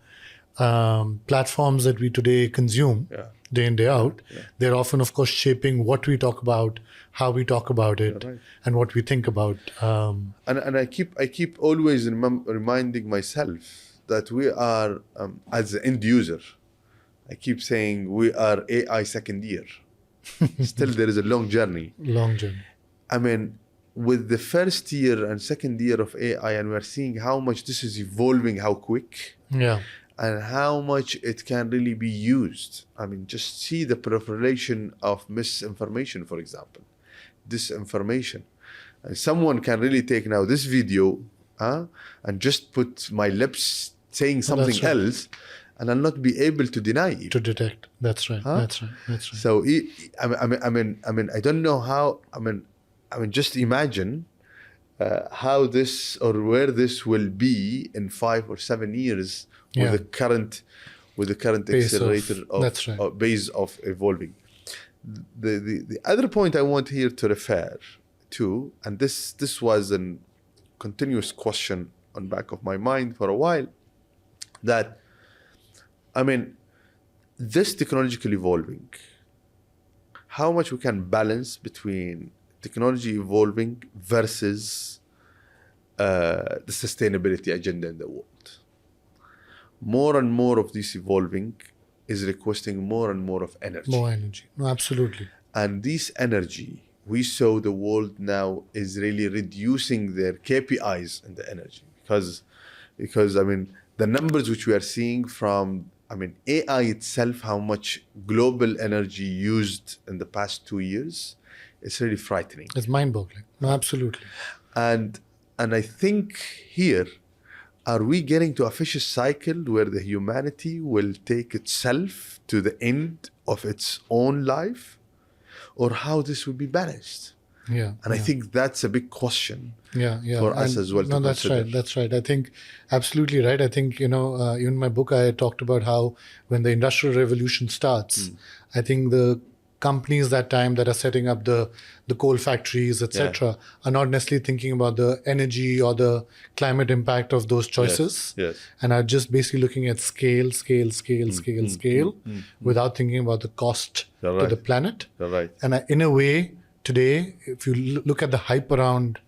Speaker 1: platforms that we today consume day in, day out, they're often, of course, shaping what we talk about, how we talk about it, and what we think about.
Speaker 2: And I keep always reminding myself that we are, as an end user, I keep saying we are AI second year. Still, there is a long journey.
Speaker 1: Long journey.
Speaker 2: I mean, with the first year and second year of AI, and we're seeing how much this is evolving, how quick.
Speaker 1: Yeah.
Speaker 2: And how much it can really be used. I mean, just see the proliferation of misinformation, for example, disinformation. And someone can really take now this video and just put my lips saying something else, and I'll not be able to deny it.
Speaker 1: To detect. That's right. That's right. That's right.
Speaker 2: So, I mean, I don't know how. I mean, just imagine how this or where this will be in 5 or 7 years. With the current
Speaker 1: Base
Speaker 2: accelerator of base of evolving. The other point I want here to refer to, and this was a continuous question on back of my mind for a while, that I mean, this technological evolving, how much we can balance between technology evolving versus the sustainability agenda in the world. More and more of this evolving is requesting more and more of energy.
Speaker 1: More energy. No, absolutely.
Speaker 2: And this energy, we saw the world now is really reducing their KPIs in the energy. Because I mean, the numbers which we are seeing from, I mean, AI itself, how much global energy used in the past 2 years, it's really frightening.
Speaker 1: It's mind-boggling. No, absolutely.
Speaker 2: And I think here, are we getting to a vicious cycle where the humanity will take itself to the end of its own life, or how this will be balanced?
Speaker 1: Yeah.
Speaker 2: And I think that's a big question for us as well to
Speaker 1: consider. That's right. That's right. I think absolutely right. I think, even in my book, I talked about how when the Industrial Revolution starts, I think the companies that time that are setting up the coal factories, etc., are not necessarily thinking about the energy or the climate impact of those choices, and are just basically looking at scale, without thinking about the cost to the planet. And in a way, today, if you look at the hype around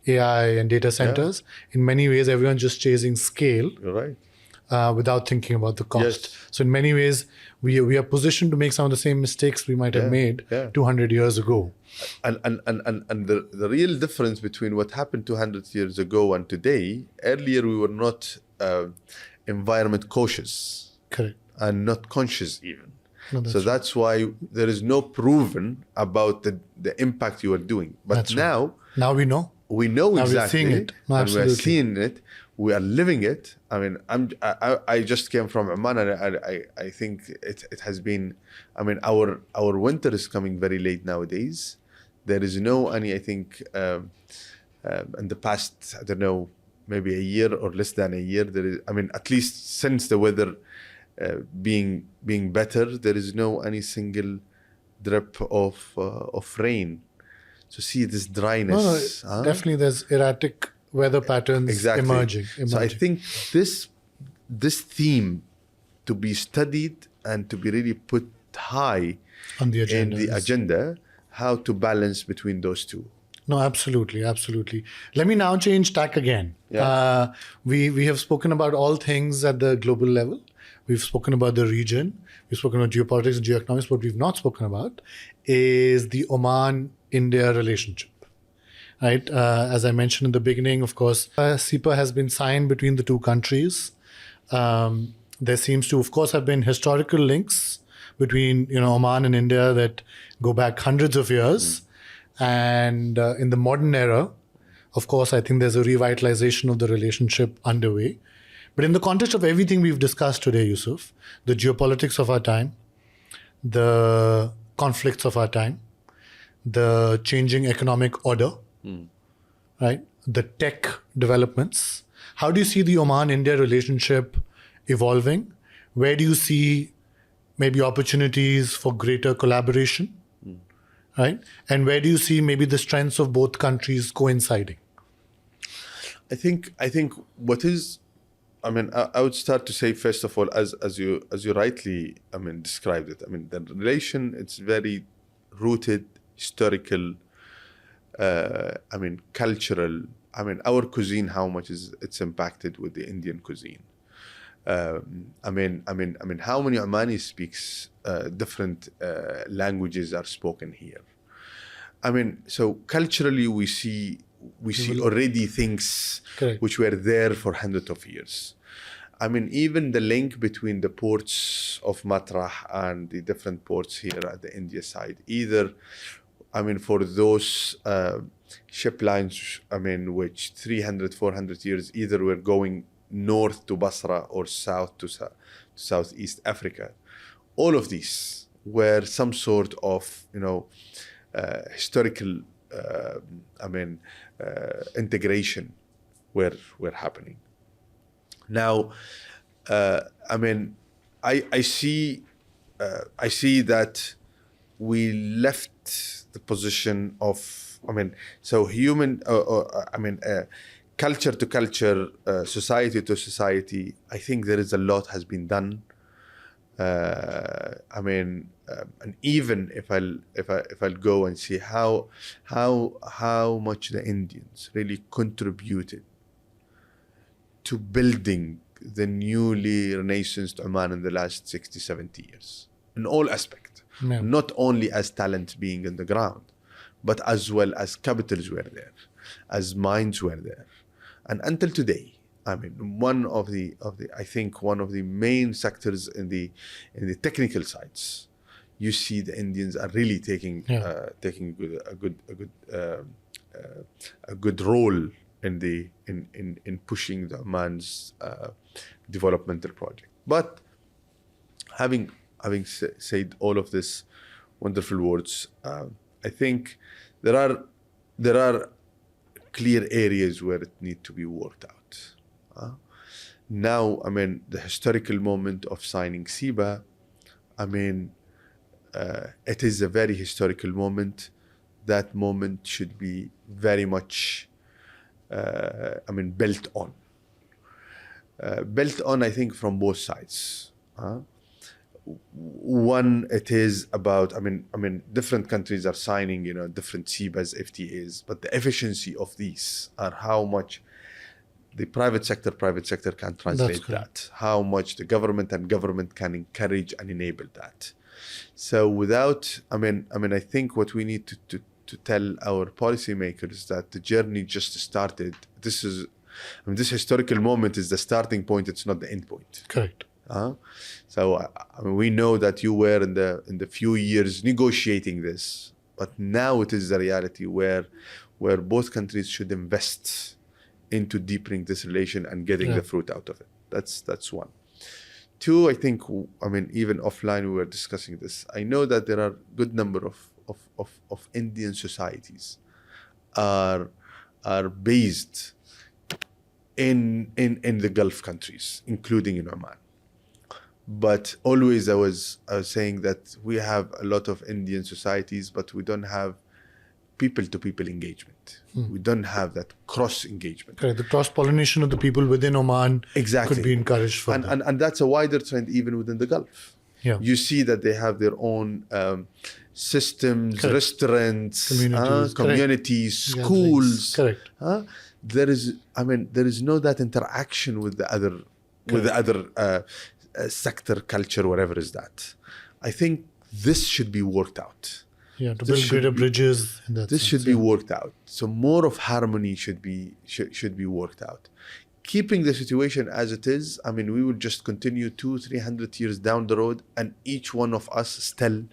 Speaker 1: AI and data centers, in many ways, everyone's just chasing scale. Without thinking about the cost. So in many ways, we are positioned to make some of the same mistakes we might have made 200 years ago.
Speaker 2: And the real difference between what happened 200 years ago and today, earlier we were not environment cautious.
Speaker 1: Correct.
Speaker 2: And not conscious even.
Speaker 1: No,
Speaker 2: that's why there is no proven about the impact you are doing. But now
Speaker 1: we know.
Speaker 2: We know
Speaker 1: now
Speaker 2: exactly.
Speaker 1: We're seeing it. No,
Speaker 2: and we are seeing it. We are living it. I mean, I just came from Oman, and I think it has been. I mean, our winter is coming very late nowadays. There is no any. I think in the past, I don't know, maybe a year or less than a year. There is. I mean, at least since the weather being better, there is no any single drip of rain. So see this dryness.
Speaker 1: No, definitely, there's erratic weather patterns emerging.
Speaker 2: So I think this theme to be studied and to be really put high
Speaker 1: on the agenda,
Speaker 2: how to balance between those two.
Speaker 1: No, absolutely. Let me now change tack again. We have spoken about all things at the global level. We've spoken about the region. We've spoken about geopolitics and geoeconomics. What we've not spoken about is the Oman-India relationship. Right, as I mentioned in the beginning, of course, CEPA has been signed between the two countries. There seems to, of course, have been historical links between Oman and India that go back hundreds of years. And in the modern era, of course, I think there's a revitalization of the relationship underway. But in the context of everything we've discussed today, Yusuf, the geopolitics of our time, the conflicts of our time, the changing economic order, right? The tech developments. How do you see the Oman-India relationship evolving? Where do you see maybe opportunities for greater collaboration, right? And where do you see maybe the strengths of both countries coinciding?
Speaker 2: I think what is, I would start to say, first of all, as you rightly described it. The relation, it's very rooted, historical, cultural. Our cuisine, how much it's impacted with the Indian cuisine. How many Omanis speaks different languages are spoken here. So culturally we see already things
Speaker 1: Correct.
Speaker 2: which were there for hundreds of years. Even the link between the ports of Matrah and the different ports here at the India side, either, for those ship lines, which 300, 400 years, either were going north to Basra or south to Southeast Africa. All of these were some sort of, historical, integration were happening. Now, I see that we left the position of, culture to culture, society to society. I think there is a lot has been done. And even if I'll go and see how much the Indians really contributed to building the newly renaissance Oman in the last 60, 70 years, in all aspects.
Speaker 1: Yeah.
Speaker 2: Not only as talent being in the ground, but as well as capitals were there, as minds were there. And until today, one of the main sectors in the technical sides, you see the Indians are really taking a good role in pushing the Oman's developmental project. But having said all of this wonderful words, I think there are clear areas where it needs to be worked out. Now, the historical moment of signing SIBA, it is a very historical moment. That moment should be very much, built on. I think, from both sides. One, it is about, different countries are signing, different SIBAs, FTAs, but the efficiency of these are how much the private sector can translate that, how much the government can encourage and enable that. So without, I think what we need to tell our policymakers that the journey just started. This historical moment is the starting point. It's not the end point.
Speaker 1: Correct.
Speaker 2: So we know that you were in the few years negotiating this, but now it is the reality where both countries should invest into deepening this relation and getting the fruit out of it. That's one. Two, I think, even offline we were discussing this. I know that there are good number of Indian societies are based in the Gulf countries, including in Oman. But always I was saying that we have a lot of Indian societies, but we don't have people-to-people engagement. We don't have that cross-engagement.
Speaker 1: Correct. The cross-pollination of the people within Oman
Speaker 2: exactly
Speaker 1: could be encouraged further.
Speaker 2: And that's a wider trend even within the Gulf.
Speaker 1: Yeah.
Speaker 2: You see that they have their own systems,
Speaker 1: Correct.
Speaker 2: Restaurants, communities, schools.
Speaker 1: Correct.
Speaker 2: There is no that interaction with the other sector, culture, whatever is that. I think this should be worked out.
Speaker 1: Yeah, to build greater bridges. In that
Speaker 2: this
Speaker 1: sense,
Speaker 2: should be worked out. So more of harmony should be worked out. Keeping the situation as it is, we will just continue 200-300 years down the road, and each one of us still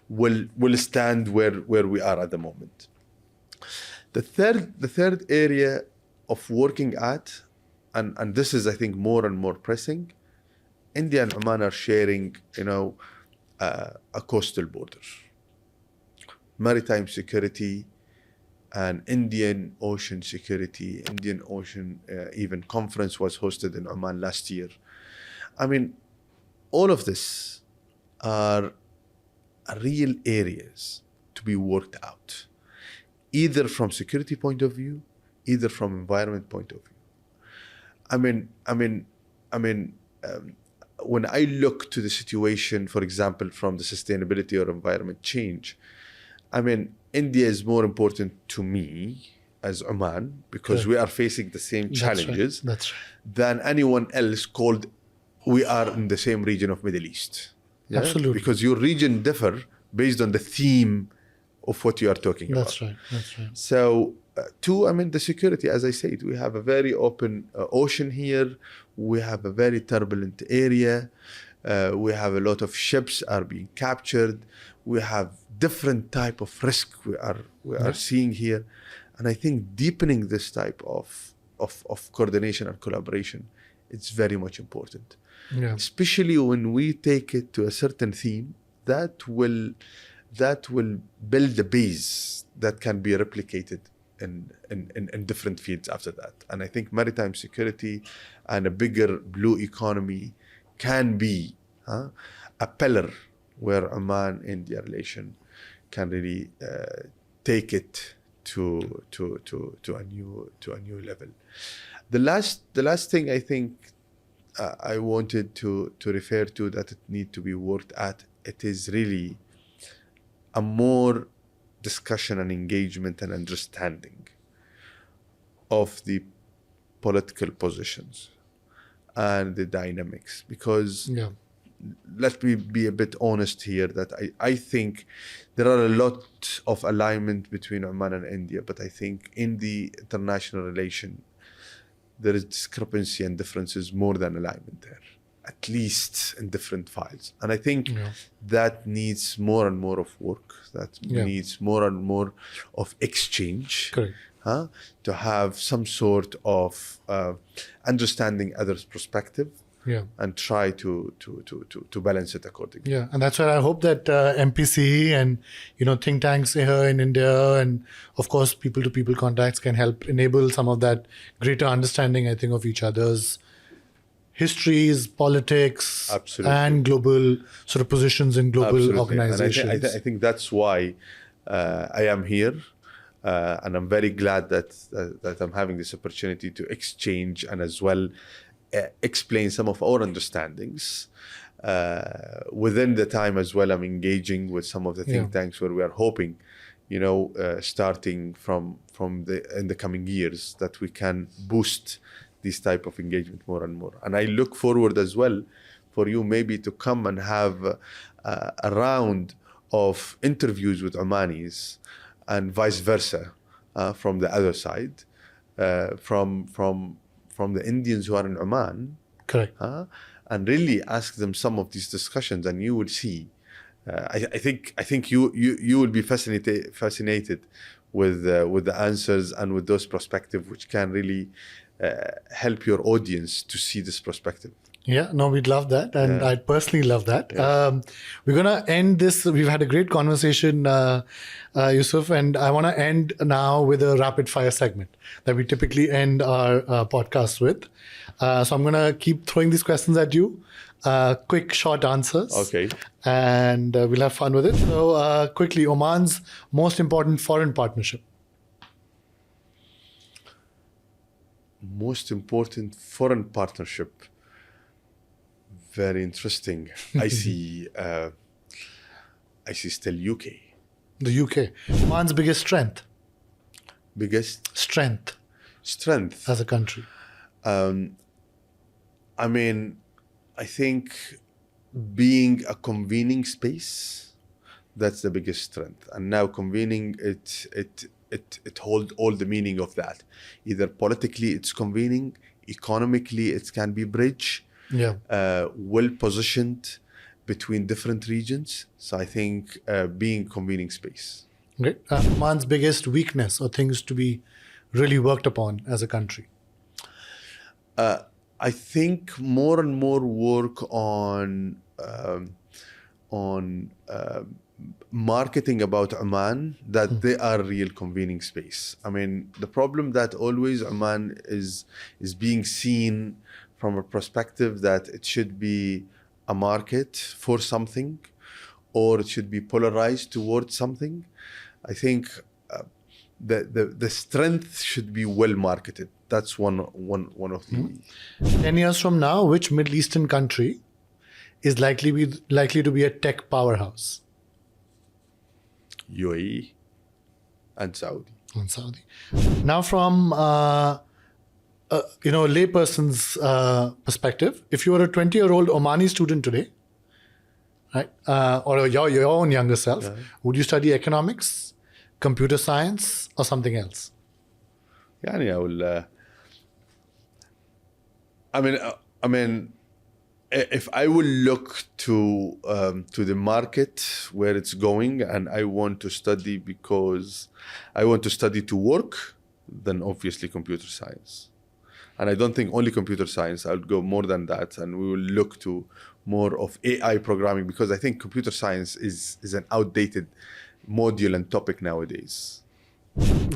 Speaker 2: will stand where we are at the moment. The third area of working at, and this is, I think, more and more pressing. India and Oman are sharing, a coastal border. maritime security and Indian Ocean security. Indian Ocean even conference was hosted in Oman last year. I mean, all of this are real areas to be worked out, either from security point of view, either from environment point of view. When I look to the situation, for example, from the sustainability or environment change, India is more important to me as Oman because we are facing the same challenges
Speaker 1: That's right.
Speaker 2: than anyone else called we are in the same region of Middle East. Yeah?
Speaker 1: Absolutely.
Speaker 2: Because your region differ based on the theme of what you are talking about.
Speaker 1: That's right. That's right.
Speaker 2: So, the security, as I said, we have a very open ocean here. We have a very turbulent area. We have a lot of ships are being captured. We have different type of risk we are seeing here. And I think deepening this type of coordination and collaboration, it's very much important.
Speaker 1: Yeah.
Speaker 2: Especially when we take it to a certain theme that will build a base that can be replicated in different fields after that. And I think maritime security and a bigger blue economy can be a pillar where Oman-India relation can really take it to a new level. The last thing I think I wanted to refer to that it need to be worked at, it is really a more discussion and engagement and understanding of the political positions and the dynamics. Because let me be a bit honest here that I think there are a lot of alignment between Oman and India, but I think in the international relation, there is discrepancy and differences more than alignment there, at least in different files. And I think that needs more and more of work, that needs more and more of exchange.
Speaker 1: Correct.
Speaker 2: To have some sort of understanding others' perspective and try to balance it accordingly.
Speaker 1: Yeah, and that's why I hope that MPC and think tanks here in India and of course people-to-people contacts can help enable some of that greater understanding, I think, of each other's histories, politics, and global sort of positions in global organizations.
Speaker 2: And I think that's why I am here. And I'm very glad that I'm having this opportunity to exchange and as well explain some of our understandings. Within the time as well, I'm engaging with some of the think tanks where we are hoping, starting from in the coming years, that we can boost this type of engagement more and more. And I look forward as well for you maybe to come and have a round of interviews with Omanis and vice versa from the other side, from the Indians who are in Oman.
Speaker 1: Correct.
Speaker 2: And really ask them some of these discussions, and you will see. I think you will be fascinated with the answers and with those perspectives, which can really help your audience to see this perspective.
Speaker 1: Yeah, no, we'd love that. And I'd personally love that. We're going to end this. We've had a great conversation, Yousuf, and I want to end now with a rapid fire segment that we typically end our podcast with. So I'm going to keep throwing these questions at you. Quick, short answers.
Speaker 2: Okay.
Speaker 1: And we'll have fun with it. So quickly, Oman's most important foreign partnership.
Speaker 2: Most important foreign partnership. Very interesting. I see still UK.
Speaker 1: The UK. Oman's biggest strength.
Speaker 2: Biggest
Speaker 1: strength as a country.
Speaker 2: I think being a convening space, that's the biggest strength. And now convening, it holds all the meaning of that. Either politically it's convening, economically it can be bridge. Well positioned between different regions. So I think being convening space.
Speaker 1: Great. Oman's biggest weakness or things to be really worked upon as a country.
Speaker 2: I think more and more work on marketing about Oman that they are real convening space. I mean, the problem that always Oman is being seen from a perspective that it should be a market for something, or it should be polarized towards something. I think the strength should be well marketed. That's one of the.
Speaker 1: 10 years from now, which Middle Eastern country is likely to be a tech powerhouse?
Speaker 2: UAE and Saudi.
Speaker 1: And Saudi. Now, from layperson's perspective, if you were a 20-year-old Omani student today, right, or your own younger self, would you study economics, computer science, or something else?
Speaker 2: يعني I will. I mean, if I will look to the market where it's going, and I want to study because I want to study to work, then obviously computer science. And I don't think only computer science. I'll go more than that, and we will look to more of AI programming, because I think computer science is an outdated module and topic nowadays.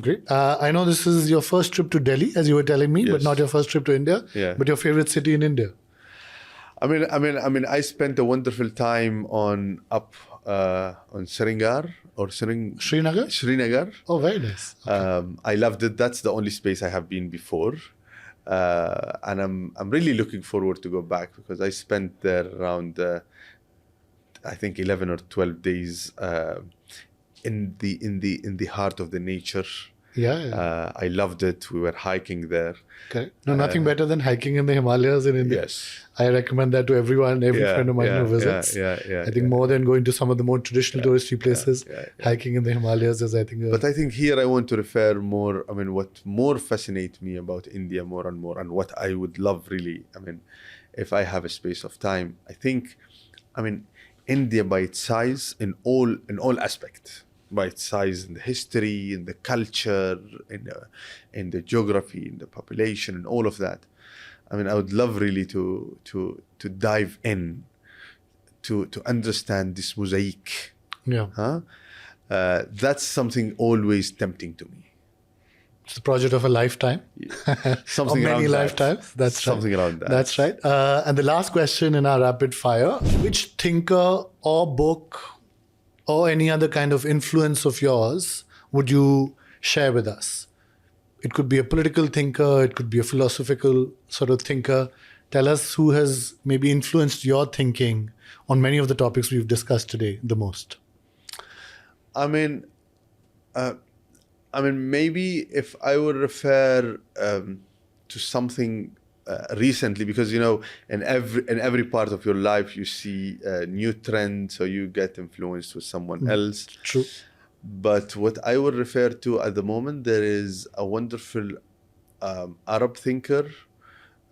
Speaker 1: Great. I know this is your first trip to Delhi, as you were telling me, but
Speaker 2: Yes.
Speaker 1: not your first trip to India.
Speaker 2: Yeah.
Speaker 1: But your favorite city in India?
Speaker 2: I mean, I spent a wonderful time on Srinagar or
Speaker 1: Srinagar?
Speaker 2: Srinagar.
Speaker 1: Oh, very nice.
Speaker 2: I loved it. That's the only space I have been before, and I'm really looking forward to go back, because I spent there around I think 11 or 12 days in the heart of the nature.
Speaker 1: Yeah.
Speaker 2: I loved it. We were hiking there.
Speaker 1: Correct. No, nothing better than hiking in the Himalayas in India.
Speaker 2: Yes.
Speaker 1: I recommend that to everyone, every friend of mine who visits. I think more than going to some of the more traditional touristy places, hiking in the Himalayas is, I think.
Speaker 2: But I think here I want to refer more, I mean, what more fascinates me about India more and more, and what I would love really, I mean, if I have a space of time, I think, I mean, India by its size in all aspects, by its size in the history, in the culture, in the geography, in the population, and all of that. I mean, I would love really to dive in to understand this mosaic.
Speaker 1: Yeah.
Speaker 2: That's something always tempting to me.
Speaker 1: It's the project of a lifetime.
Speaker 2: Something
Speaker 1: or many
Speaker 2: around
Speaker 1: lifetimes. That's
Speaker 2: something
Speaker 1: right.
Speaker 2: around that.
Speaker 1: That's right. And the last question in our rapid fire: which thinker or book or any other kind of influence of yours would you share with us? It could be a political thinker, it could be a philosophical sort of thinker. Tell us who has maybe influenced your thinking on many of the topics we've discussed today the most.
Speaker 2: I mean, maybe if I would refer to something recently, because in every part of your life you see new trends, so you get influenced with someone else.
Speaker 1: True.
Speaker 2: But what I would refer to at the moment, there is a wonderful Arab thinker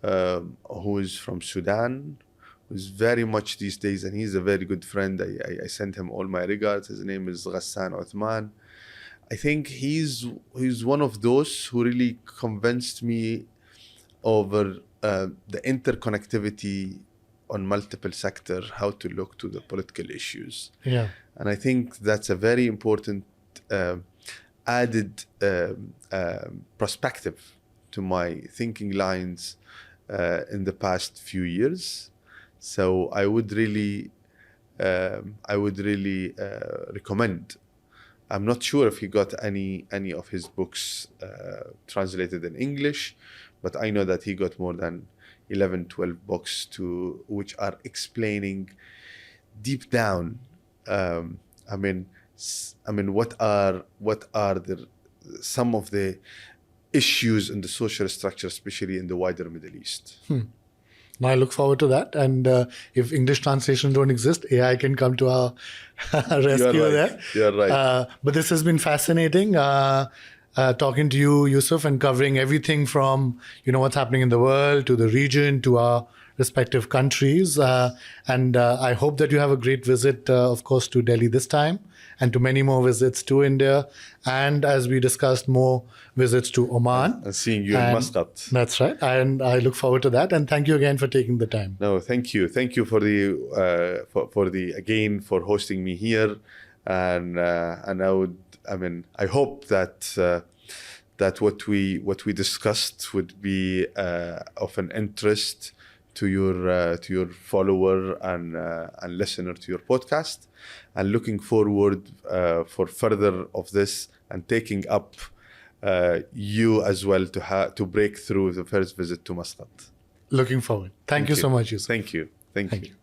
Speaker 2: who is from Sudan, who's very much these days, and he's a very good friend. I sent him all my regards. His name is Ghassan Uthman. I think he's one of those who really convinced me over the interconnectivity on multiple sectors, how to look to the political issues.
Speaker 1: Yeah.
Speaker 2: And I think that's a very important added perspective to my thinking lines in the past few years. So I would really recommend. I'm not sure if he got any of his books translated in English, but I know that he got more than 11, 12 books which are explaining deep down. I mean, what are some of the issues in the social structure, especially in the wider Middle East.
Speaker 1: Now I look forward to that. And if English translations don't exist, AI can come to our rescue there.
Speaker 2: You're right.
Speaker 1: But this has been fascinating. Talking to you, Yousuf, and covering everything from what's happening in the world to the region to our respective countries. And I hope that you have a great visit, of course, to Delhi this time, and to many more visits to India. And as we discussed, more visits to Oman.
Speaker 2: And seeing you in Muscat.
Speaker 1: That's right. And I look forward to that. And thank you again for taking the time.
Speaker 2: No, thank you. Thank you for the again for hosting me here. and I hope that that what we discussed would be of an interest to your follower and listener to your podcast, and looking forward for further of this and taking up you as well to break through the first visit to Muscat.
Speaker 1: Looking forward. Thank you so much, Yusuf.
Speaker 2: Thank you.
Speaker 1: Thank you.